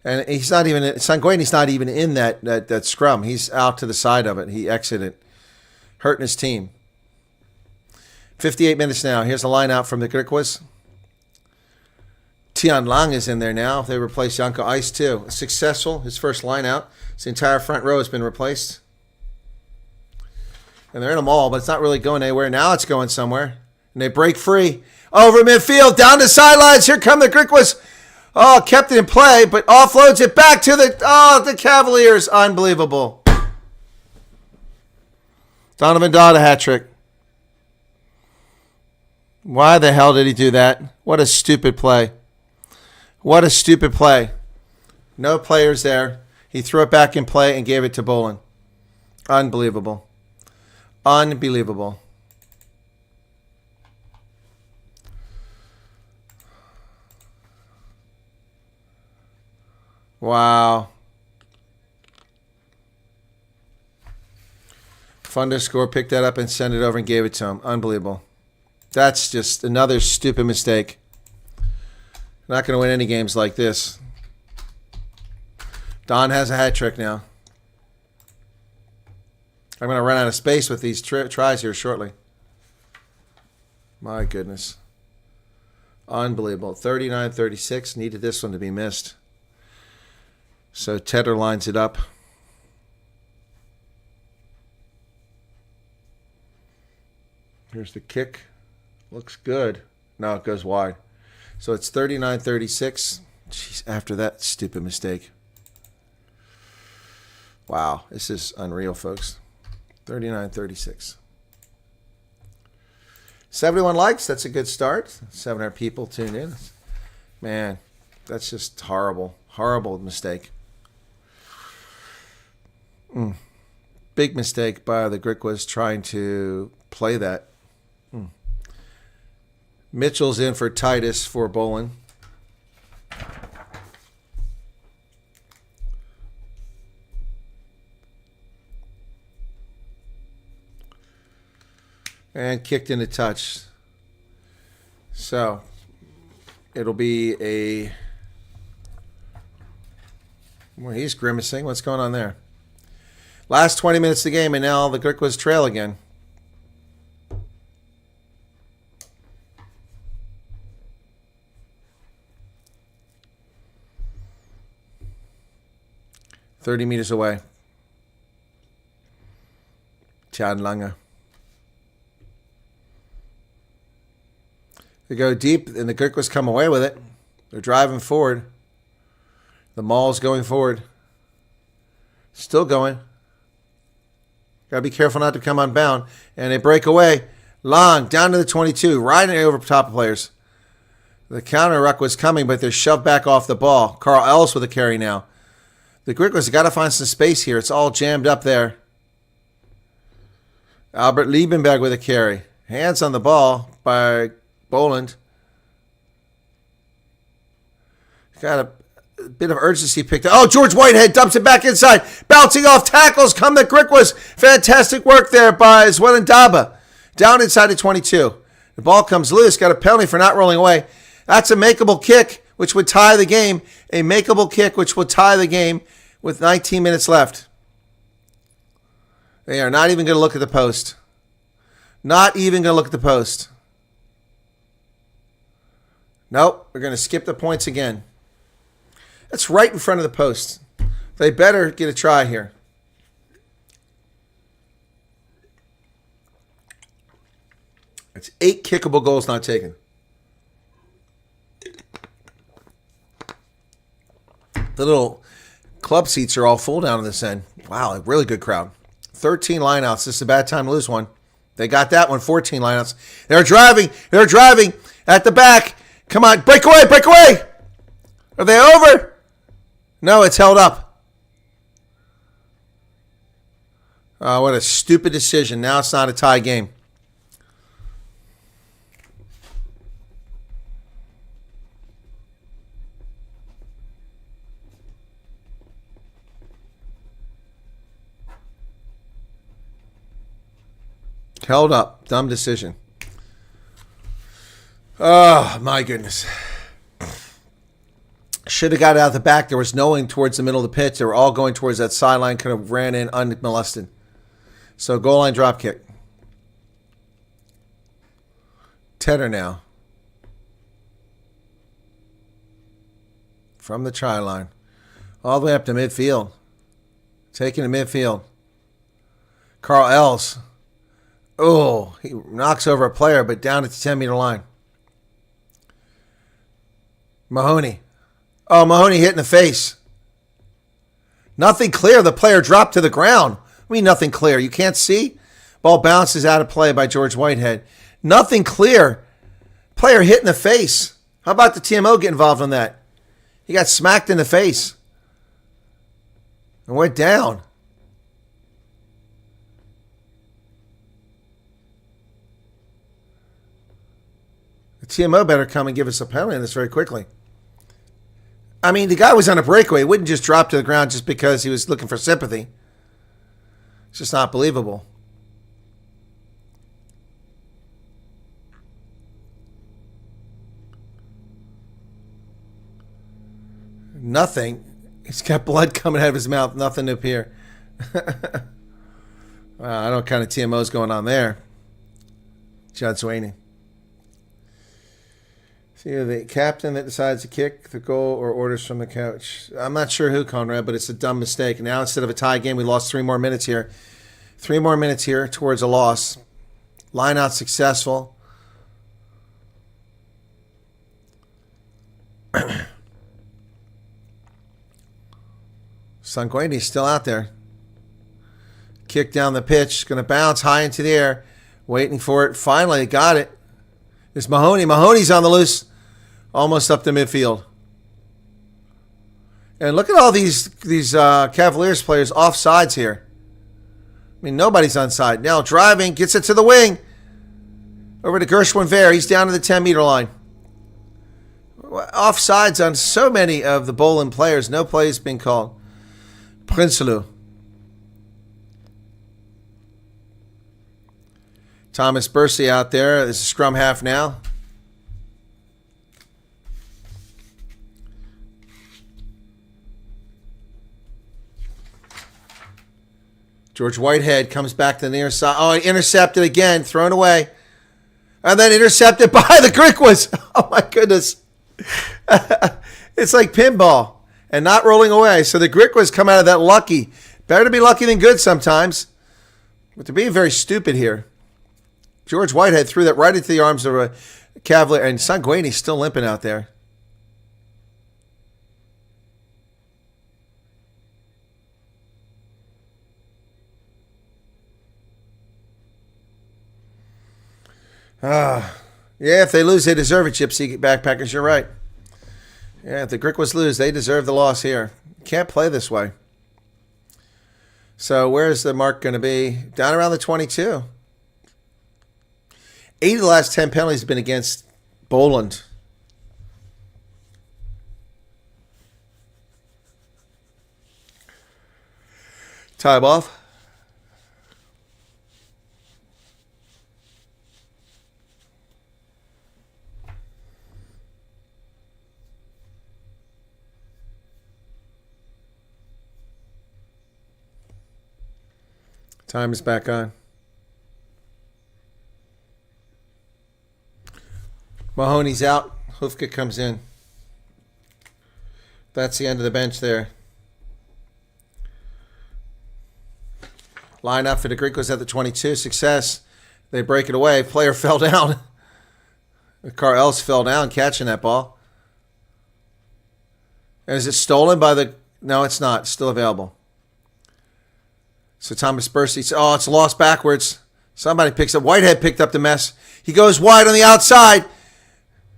And he's not even, Sanguini's not even in that scrum. He's out to the side of it. He exited. Hurting his team. 58 minutes now. Here's the line out from the Griquas. Tian Lang is in there now. They replaced Janko Ice too. Successful. His first line out. His entire front row has been replaced. And they're in a mall, but it's not really going anywhere. Now it's going somewhere. And they break free. Over midfield. Down the sidelines. Here come the Griquas. Oh, kept it in play, but offloads it back to the Cavaliers. Unbelievable. Donovan Dodd a hat trick. Why the hell did he do that? What a stupid play. What a stupid play. No players there. He threw it back in play and gave it to Bolin. Unbelievable. Unbelievable. Wow. Fundescore picked that up and sent it over and gave it to him. Unbelievable. That's just another stupid mistake. Not going to win any games like this. Don has a hat trick now. I'm going to run out of space with these tries here shortly. My goodness. Unbelievable. 39-36. Needed this one to be missed. So Tedder lines it up. Here's the kick. Looks good. No, it goes wide. So it's 39-36. Jeez, after that stupid mistake. Wow, this is unreal, folks. 39-36. 71 likes. That's a good start. 700 people tuned in. Man, that's just horrible. Horrible mistake. Big mistake by the Griquas trying to play that. Mitchell's in for Titus for Bolin. And kicked into touch. So it'll be a... Well, he's grimacing. What's going on there? Last 20 minutes of the game, and now the Griquas trail again. .30 meters away. Tian Lange. They go deep, and the Griquas come away with it. They're driving forward. The Maul's going forward. Still going. Got to be careful not to come unbound. And they break away. Long, down to the 22, riding over top of players. The counter ruck was coming, but they're shoved back off the ball. Carl Ellis with a carry now. The Griquas have got to find some space here. It's all jammed up there. Albert Liebenberg with a carry. Hands on the ball by Boland. Got a bit of urgency picked up. Oh, George Whitehead dumps it back inside. Bouncing off tackles come the Griquas. Fantastic work there by Zwelendaba. Down inside the 22. The ball comes loose. Got a penalty for not rolling away. That's a makeable kick, which would tie the game. A makeable kick, which would tie the game with 19 minutes left. They are not even going to look at the post. Not even going to look at the post. Nope, they're going to skip the points again. That's right in front of the post. They better get a try here. It's 8 kickable goals not taken. The little club seats are all full down on this end. Wow, a really good crowd. 13 lineouts. This is a bad time to lose one. They got that one. 14 lineouts. They're driving. They're driving at the back. Come on, break away, break away. Are they over? No, it's held up. Oh, what a stupid decision. Now it's not a tie game. Held up. Dumb decision. Oh, my goodness. Should have got out of the back. There was no one towards the middle of the pitch. They were all going towards that sideline. Could have ran in unmolested. So goal line drop kick. Tedder now. From the try line. All the way up to midfield. Taking to midfield. Carl Ells. Oh, he knocks over a player, but down at the 10-meter line. Mahoney. Oh, Mahoney hit in the face. Nothing clear. The player dropped to the ground. I mean, nothing clear. You can't see? Ball bounces out of play by George Whitehead. Nothing clear. Player hit in the face. How about the TMO get involved in that? He got smacked in the face. And went down. The TMO better come and give us a penalty on this very quickly. I mean, the guy was on a breakaway. He wouldn't just drop to the ground just because he was looking for sympathy. It's just not believable. Nothing. He's got blood coming out of his mouth. Nothing to appear. Wow, I don't know what kind of TMO's going on there. Judd Sweeney. See, the captain that decides to kick the goal or orders from the coach. I'm not sure who, Conrad, but it's a dumb mistake. Now, instead of a tie game, we lost 3 more minutes here. 3 more minutes here towards a loss. Line out successful. Sanguini's still out there. Kick down the pitch. Going to bounce high into the air. Waiting for it. Finally, got it. It's Mahoney. Mahoney's on the loose. Almost up to midfield. And look at all these Cavaliers players off sides here. I mean, nobody's onside. Now driving, gets it to the wing. Over to Gershwin Ver. He's down to the 10-meter line. Offsides on so many of the Bolin players. No plays being called. Prinsloo. Thomas Bursey out there. This is scrum half now. George Whitehead comes back to the near side. Oh, intercepted again, thrown away. And then intercepted by the Griquas. Oh, my goodness. It's like pinball and not rolling away. So the Griquas come out of that lucky. Better to be lucky than good sometimes. But they're being very stupid here. George Whitehead threw that right into the arms of Cavalier and Sanguini's still limping out there. Yeah, if they lose, they deserve it, Gypsy Backpackers. You're right. Yeah, if the Griquas lose, they deserve the loss here. Can't play this way. So where's the mark going to be? Down around the 22. 8 of the last 10 penalties have been against Boland. Time off. Time is back on. Mahoney's out. Hufka comes in. That's the end of the bench there. Line up for the Griquas at the 22. Success. They break it away. Player fell down. Carl fell down catching that ball. And is it stolen by the... No, it's not. It's still available. So Thomas Bursey, oh, it's lost backwards. Somebody picks up. Whitehead picked up the mess. He goes wide on the outside.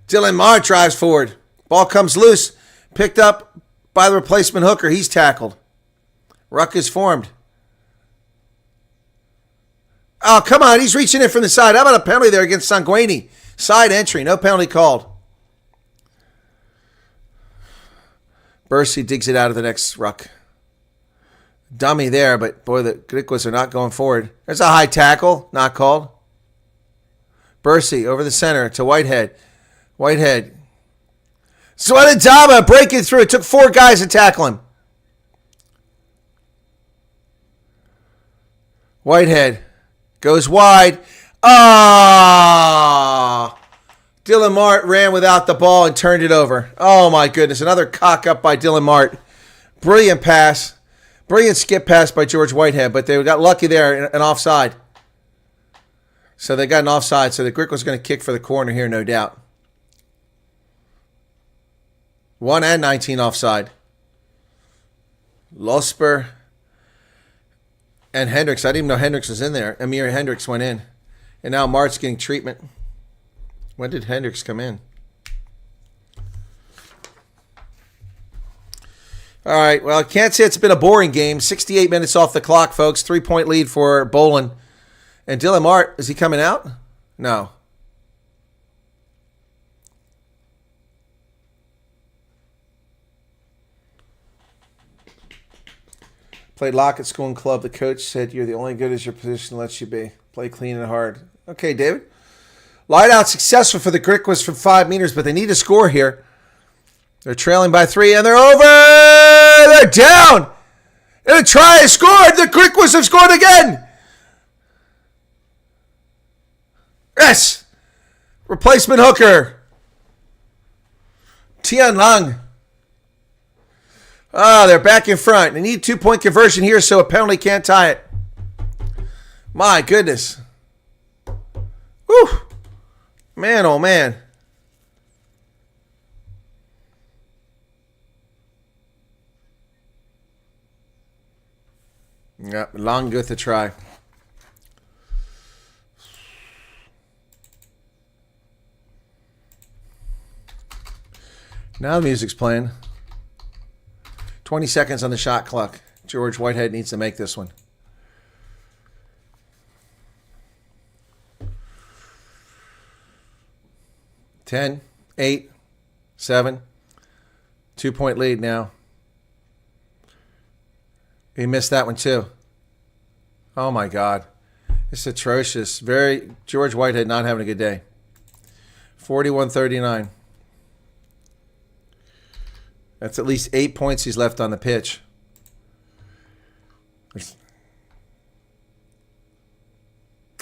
Dylan Marr drives forward. Ball comes loose. Picked up by the replacement hooker. He's tackled. Ruck is formed. Oh, come on. He's reaching in from the side. How about a penalty there against Sanguini? Side entry. No penalty called. Bursey digs it out of the next ruck. Dummy there, but boy, the Griquas are not going forward. There's a high tackle, not called. Bursey over the center to Whitehead. Whitehead. Sweatadama breaking through. It took 4 guys to tackle him. Whitehead goes wide. Ah! Dylan Mart ran without the ball and turned it over. Oh my goodness. Another cock up by Dylan Mart. Brilliant pass. Brilliant skip pass by George Whitehead, but they got lucky there, an offside. So they got an offside, so the Griquas going to kick for the corner here, no doubt. 1 and 19 offside. Losper and Hendricks. I didn't even know Hendricks was in there. Amir Hendricks went in. And now Mart's getting treatment. When did Hendricks come in? All right, well, I can't say it's been a boring game. 68 minutes off the clock, folks. 3-point lead for Boland. And Dylan Mart, is he coming out? No. Played lock at school and club. The coach said you're the only good as your position lets you be. Play clean and hard. Okay, David. Light out successful for the Griquas from 5 meters, but they need a score here. They're trailing by 3, and they're over! They're down! And a try is scored! The Griquas have scored again! Yes! Replacement hooker. Tian Lang. Ah, they're back in front. They need a 2-point conversion here, so a penalty can't tie it. My goodness. Whew. Man, oh man. Yeah, long good to try. Now the music's playing. 20 seconds on the shot clock. George Whitehead needs to make this one. Ten, 8, 7. 2-point lead now. He missed that one too. Oh my God. It's atrocious. George Whitehead not having a good day. 41-39. That's at least 8 points he's left on the pitch.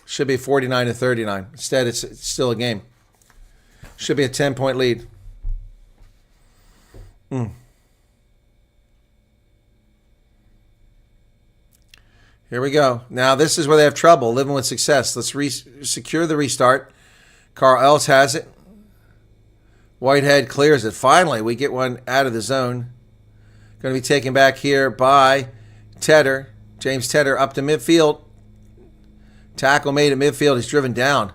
Should be 49-39. Instead, it's still a game. Should be a 10-point lead. Here we go. Now, this is where they have trouble living with success. Let's secure the restart. Carl Ellis has it. Whitehead clears it. Finally, we get one out of the zone. Going to be taken back here by Tedder. James Tedder up to midfield. Tackle made at midfield. He's driven down.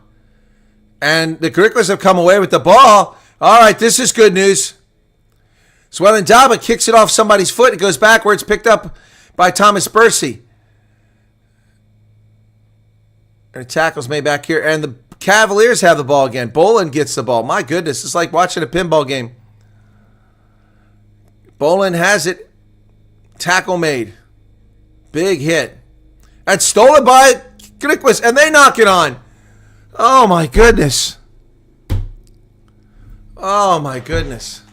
And the Griquas have come away with the ball. All right, this is good news. Bezuidenhout kicks it off somebody's foot. It goes backwards, picked up by Thomas Bursey. And a tackle's made back here. And the Cavaliers have the ball again. Boland gets the ball. My goodness, it's like watching a pinball game. Boland has it. Tackle made. Big hit. And stolen by Griquas. And they knock it on. Oh, my goodness. Oh, my goodness.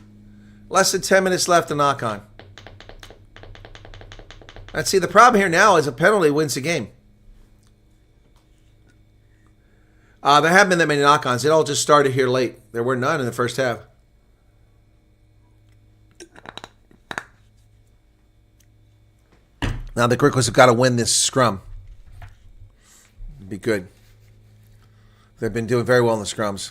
Less than 10 minutes left to knock on. And see, the problem here now is a penalty wins the game. There haven't been that many knock-ons. It all just started here late. There were none in the first half. Now the Griquas have got to win this scrum. It'd be good. They've been doing very well in the scrums.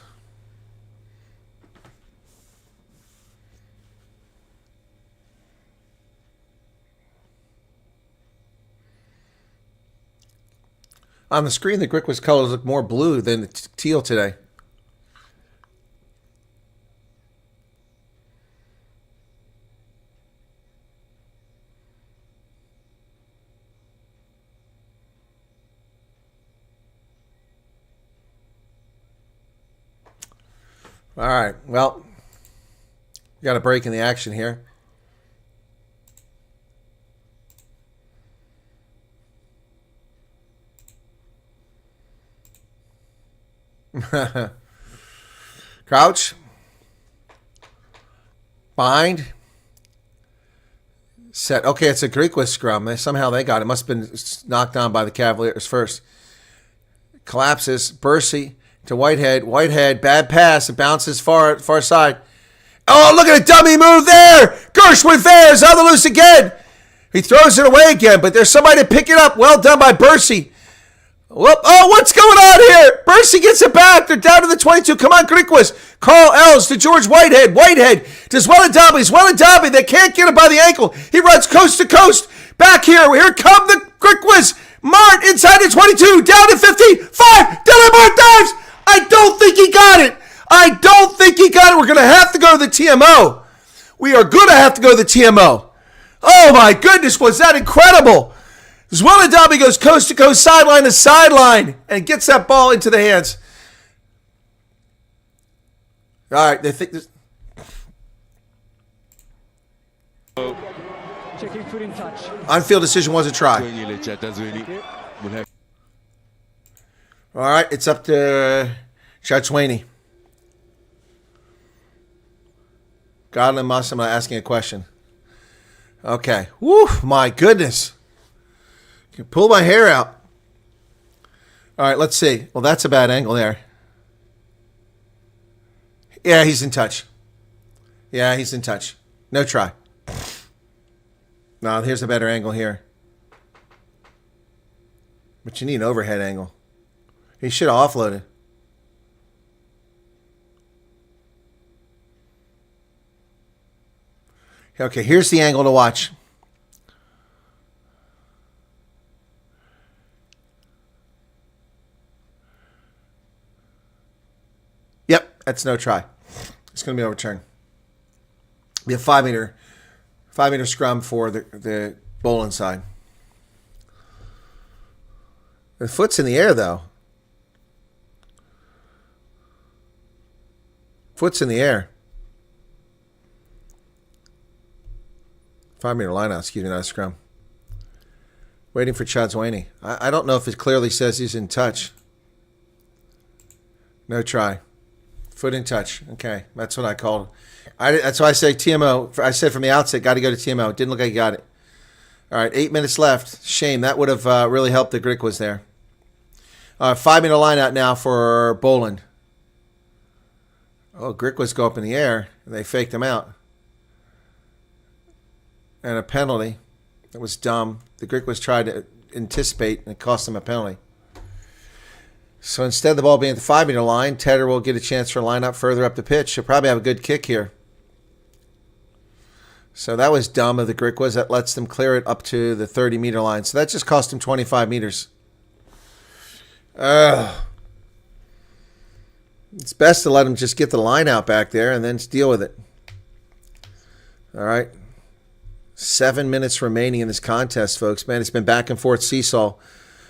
On the screen, the Griquas colors look more blue than teal today. All right, well, we got a break in the action here. Crouch. Bind. Set. Okay, it's a Griquas scrum. Somehow they got it. Must have been knocked down by the Cavaliers first. Collapses. Bursey to Whitehead. Whitehead, bad pass. It bounces far side. Oh, look at a dummy move there. Gershwin Fairs on the loose again. He throws it away again, but there's somebody to pick it up. Well done by Bursey. Whoop. Oh, what's going on here? Bursey gets it back. They're down to the 22. Come on, Griquas. Carl Els to George Whitehead. Whitehead to Bezuidenhout. They can't get him by the ankle. He runs coast to coast. Back here. Here come the Griquas. Mart inside the 22. Down to 15. 5. Dylan Mart dives. I don't think he got it. We're going to have to go to the TMO. We are going to have to go to the TMO. Oh, my goodness. Was that incredible? Bezuidenhout goes coast to coast, sideline to sideline, and gets that ball into the hands. All right, they think this. Checking foot in touch. On-field decision was a try. All right, it's up to Chatswani. Godlin Muslim asking a question. Okay. Woo, my goodness. Can pull my hair out. All right, let's see. Well, that's a bad angle there. Yeah, he's in touch. No try. No, here's a better angle here. But you need an overhead angle. He should have offloaded. Okay, here's the angle to watch. Yep, that's no try. It's going to be overturned. Be a 5 meter scrum for the Boland side. The foot's in the air though. Foot's in the air. 5 meter line out, excuse me, not a scrum. Waiting for Chatswani. I don't know if it clearly says he's in touch. No try. Foot in touch. Okay, that's what I called. That's why I say TMO. I said from the outset, got to go to TMO. It didn't look like he got it. All right, 8 minutes left. Shame. That would have really helped the Griquas there. 5 meter line out now for Boland. Oh, Griquas go up in the air. They faked him out. And a penalty. That was dumb. The Griquas tried to anticipate and it cost them a penalty. So instead of the ball being at the 5-meter line, Tedder will get a chance for a line up further up the pitch. He'll probably have a good kick here. So that was dumb of the Griquas. That lets them clear it up to the 30-meter line. So that just cost him 25 meters. It's best to let him just get the line out back there and then deal with it. All right. 7 minutes remaining in this contest, folks. Man, it's been back and forth seesaw.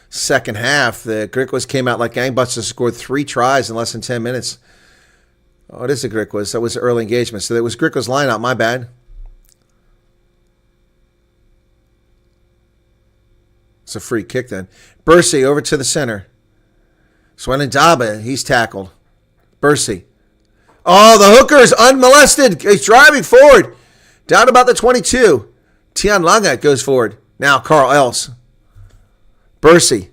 Second half, the Griquas came out like gangbusters, scored 3 tries in less than 10 minutes. Oh, it is the Griquas. That was early engagement. So that was Griquas line out. My bad. It's a free kick then. Bursey over to the center. Swenendaba, he's tackled. Bursey. Oh, the hooker's unmolested. He's driving forward. Down about the 22. Tian Langa goes forward. Now Carl Els. Bursey.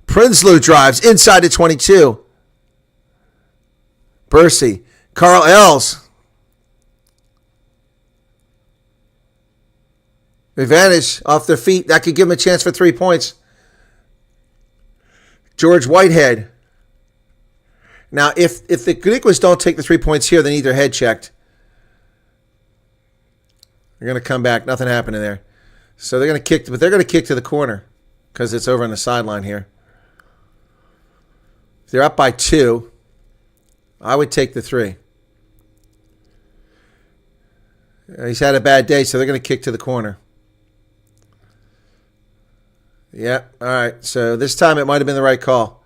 Prinsloo drives inside the 22. Bursey. Carl Els. Advantage off their feet. That could give them a chance for 3 points. George Whitehead. Now, if the Griquas don't take the 3 points here, they need their head checked. They're going to come back. Nothing happening there. So they're going to kick, but they're going to kick to the corner because it's over on the sideline here. If they're up by 2, I would take the 3. He's had a bad day, so they're going to kick to the corner. Yeah, all right. So this time it might have been the right call.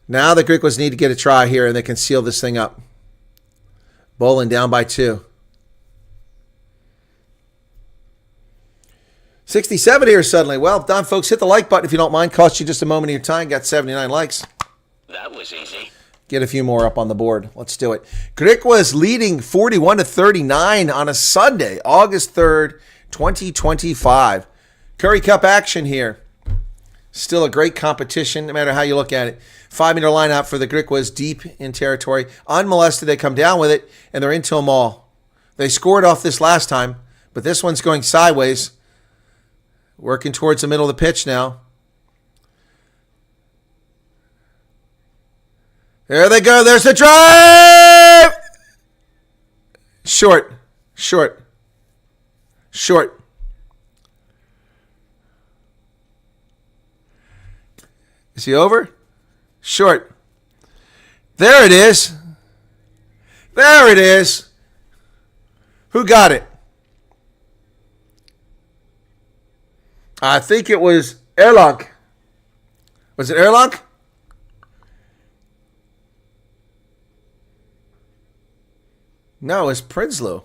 Now the Griquas need to get a try here, and they can seal this thing up. Bowling down by 2. 67 here suddenly. Well done, folks. Hit the like button if you don't mind. Cost you just a moment of your time. Got 79 likes. That was easy. Get a few more up on the board. Let's do it. Griquas leading 41-39 on a Sunday, August 3rd, 2025. Currie Cup action here. Still a great competition, no matter how you look at it. 5-meter lineup for the Griquas, deep in territory. Unmolested, they come down with it, and they're into them all. They scored off this last time, but this one's going sideways. Working towards the middle of the pitch now. There they go. There's the drive! Short. Short. Short. Is he over? Short. There it is. There it is. Who got it? I think it was Erlach. Was it Erlach? No, it's Prinsloo.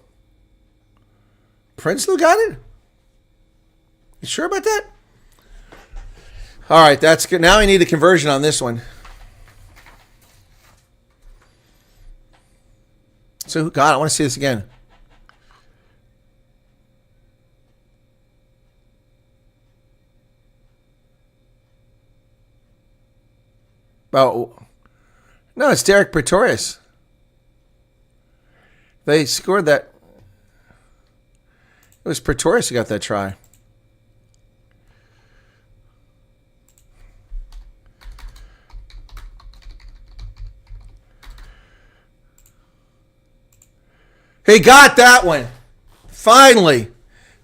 Prinsloo got it? You sure about that? All right, that's good. Now I need a conversion on this one. So who got it? I want to see this again. Oh, no, it's Derek Pretorius. They scored that. It was Pretorius who got that try. He got that one. Finally.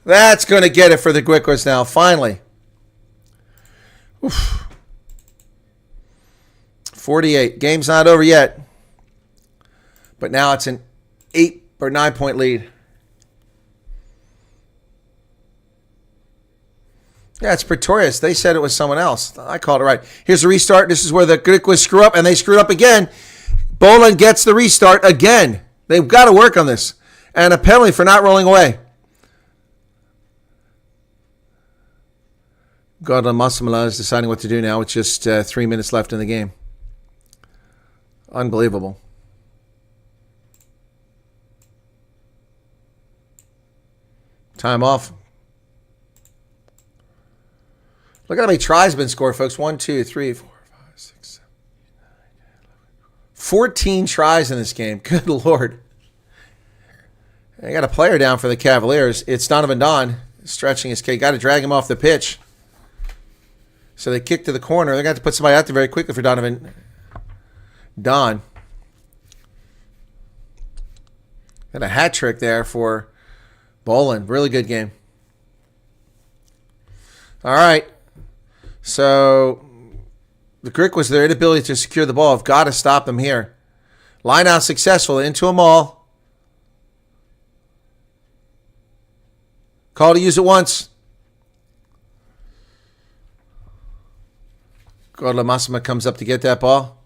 That's going to get it for the Griquas now. Finally. Oof. 48. Game's not over yet. But now it's an 8 or 9 point lead. Yeah, it's Pretorius. They said it was someone else. I called it right. Here's the restart. This is where the Griquas screw up, and they screwed up again. Boland gets the restart again. They've got to work on this. And a penalty for not rolling away. Gordon Masamala is deciding what to do now with just 3 minutes left in the game. Unbelievable. Time off. Look at how many tries have been scored, folks. 1, 2, 3, 4, 5, 6, 7, 8, 9, 10, 11. 14 tries in this game. Good Lord. They got a player down for the Cavaliers. It's Donovan Don stretching his cake. Got to drag him off the pitch. So they kick to the corner. They're going to have to put somebody out there very quickly for Donovan. Don. And a hat trick there for Boland. Really good game. All right. So the Griquas, their inability to secure the ball, have got to stop them here. Line out successful into a maul. Call to use it once. Gordon Massima comes up to get that ball.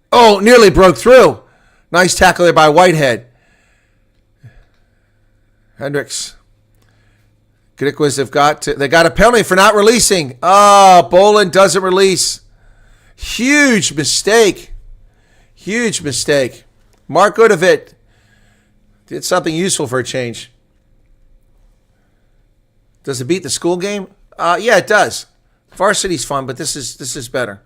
Oh, nearly broke through. Nice tackle there by Whitehead. Hendricks. Griquas have they got a penalty for not releasing. Oh, Boland doesn't release. Huge mistake. Huge mistake. Mark Goodovit did something useful for a change. Does it beat the school game? Yeah, it does. Varsity's fun, but this is better,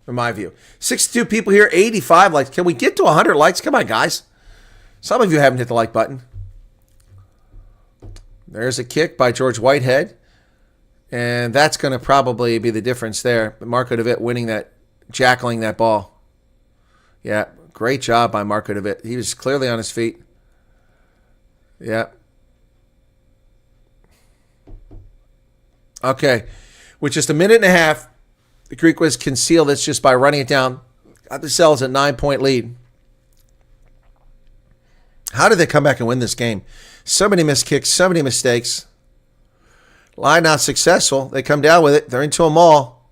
in my view. 62 people here, 85 likes. Can we get to 100 likes? Come on, guys. Some of you haven't hit the like button. There's a kick by George Whitehead. And that's going to probably be the difference there. Marco DeVitt winning that, jackling that ball. Yeah, great job by Marco DeVitt. He was clearly on his feet. Yeah. Okay. With just a minute and a half, the Griquas can seal this just by running it down. Got themselves a 9-point lead. How did they come back and win this game? So many missed kicks, so many mistakes. Line not successful. They come down with it. They're into a maul.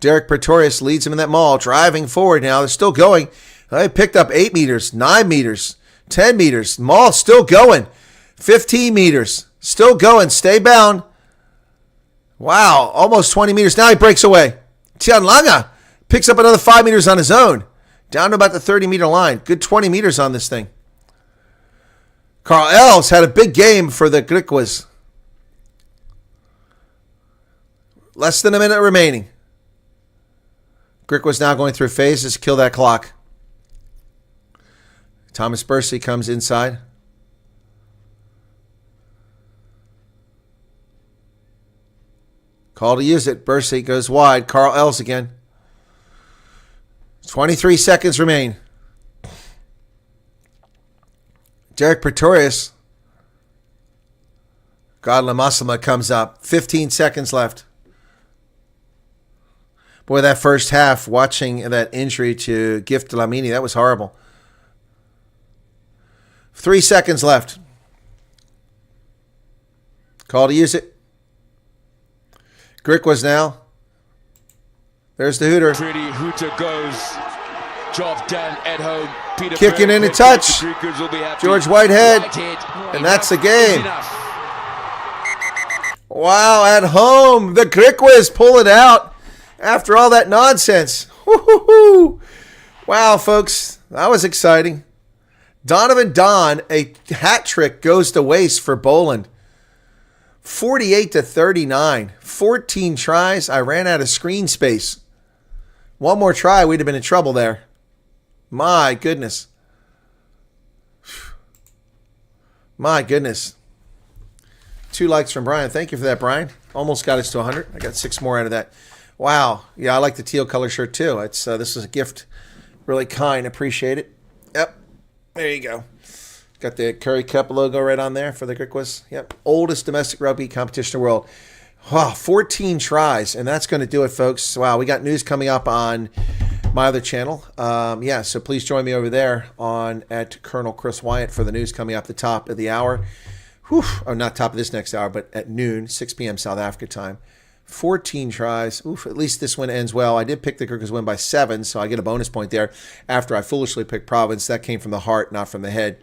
Derek Pretorius leads them in that maul, driving forward now. They're still going. They picked up 8 meters, 9 meters, 10 meters. Maul still going. 15 meters. Still going. Stay bound. Wow, almost 20 meters. Now he breaks away. Tian Langa picks up another 5 meters on his own. Down to about the 30-meter line. Good 20 meters on this thing. Carl Elves had a big game for the Griquas. Less than a minute remaining. Griquas now going through phases. Kill that clock. Thomas Bursey comes inside. Call to use it. Bursey goes wide. Carl Ells again. 23 seconds remain. Derek Pretorius. God Lamasama comes up. 15 seconds left. Boy, that first half, watching that injury to Gift Lamini, that was horrible. 3 seconds left. Call to use it. Griquas now. There's the hooter. Pretty hooter goes. Job done at home. Peter Kicking in a touch. George Whitehead. And that's the game. Wow, at home. The Griquas pull it out after all that nonsense. Woo-hoo-hoo. Wow, folks. That was exciting. Donovan Don, a hat trick goes to waste for Boland. 48-39. 14 tries. I ran out of screen space. One more try, we'd have been in trouble there. My goodness. My goodness. 2 likes from Brian. Thank you for that, Brian. Almost got us to 100. I got 6 more out of that. Wow. Yeah, I like the teal color shirt too. It's this is a gift. Really kind. Appreciate it. Yep. There you go. Got the Currie Cup logo right on there for the Griquas. Yep. Oldest domestic rugby competition in the world. Wow, 14 tries. And that's going to do it, folks. Wow, we got news coming up on my other channel. Yeah, so please join me over there at Colonel Chris Wyatt for the news coming up the top of the hour. Whew, or not top of this next hour, but at noon, 6 p.m. South Africa time. 14 tries. Oof, at least this one ends well. I did pick the Griquas win by 7, so I get a bonus point there after I foolishly picked Providence. That came from the heart, not from the head,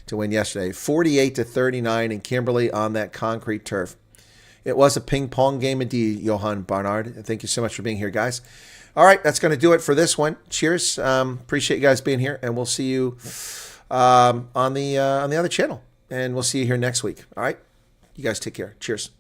to win yesterday. 48-39 in Kimberley on that concrete turf. It was a ping-pong game indeed, Johan Barnard. Thank you so much for being here, guys. All right, that's going to do it for this one. Cheers. Appreciate you guys being here, and we'll see you on the other channel. And we'll see you here next week. All right? You guys take care. Cheers.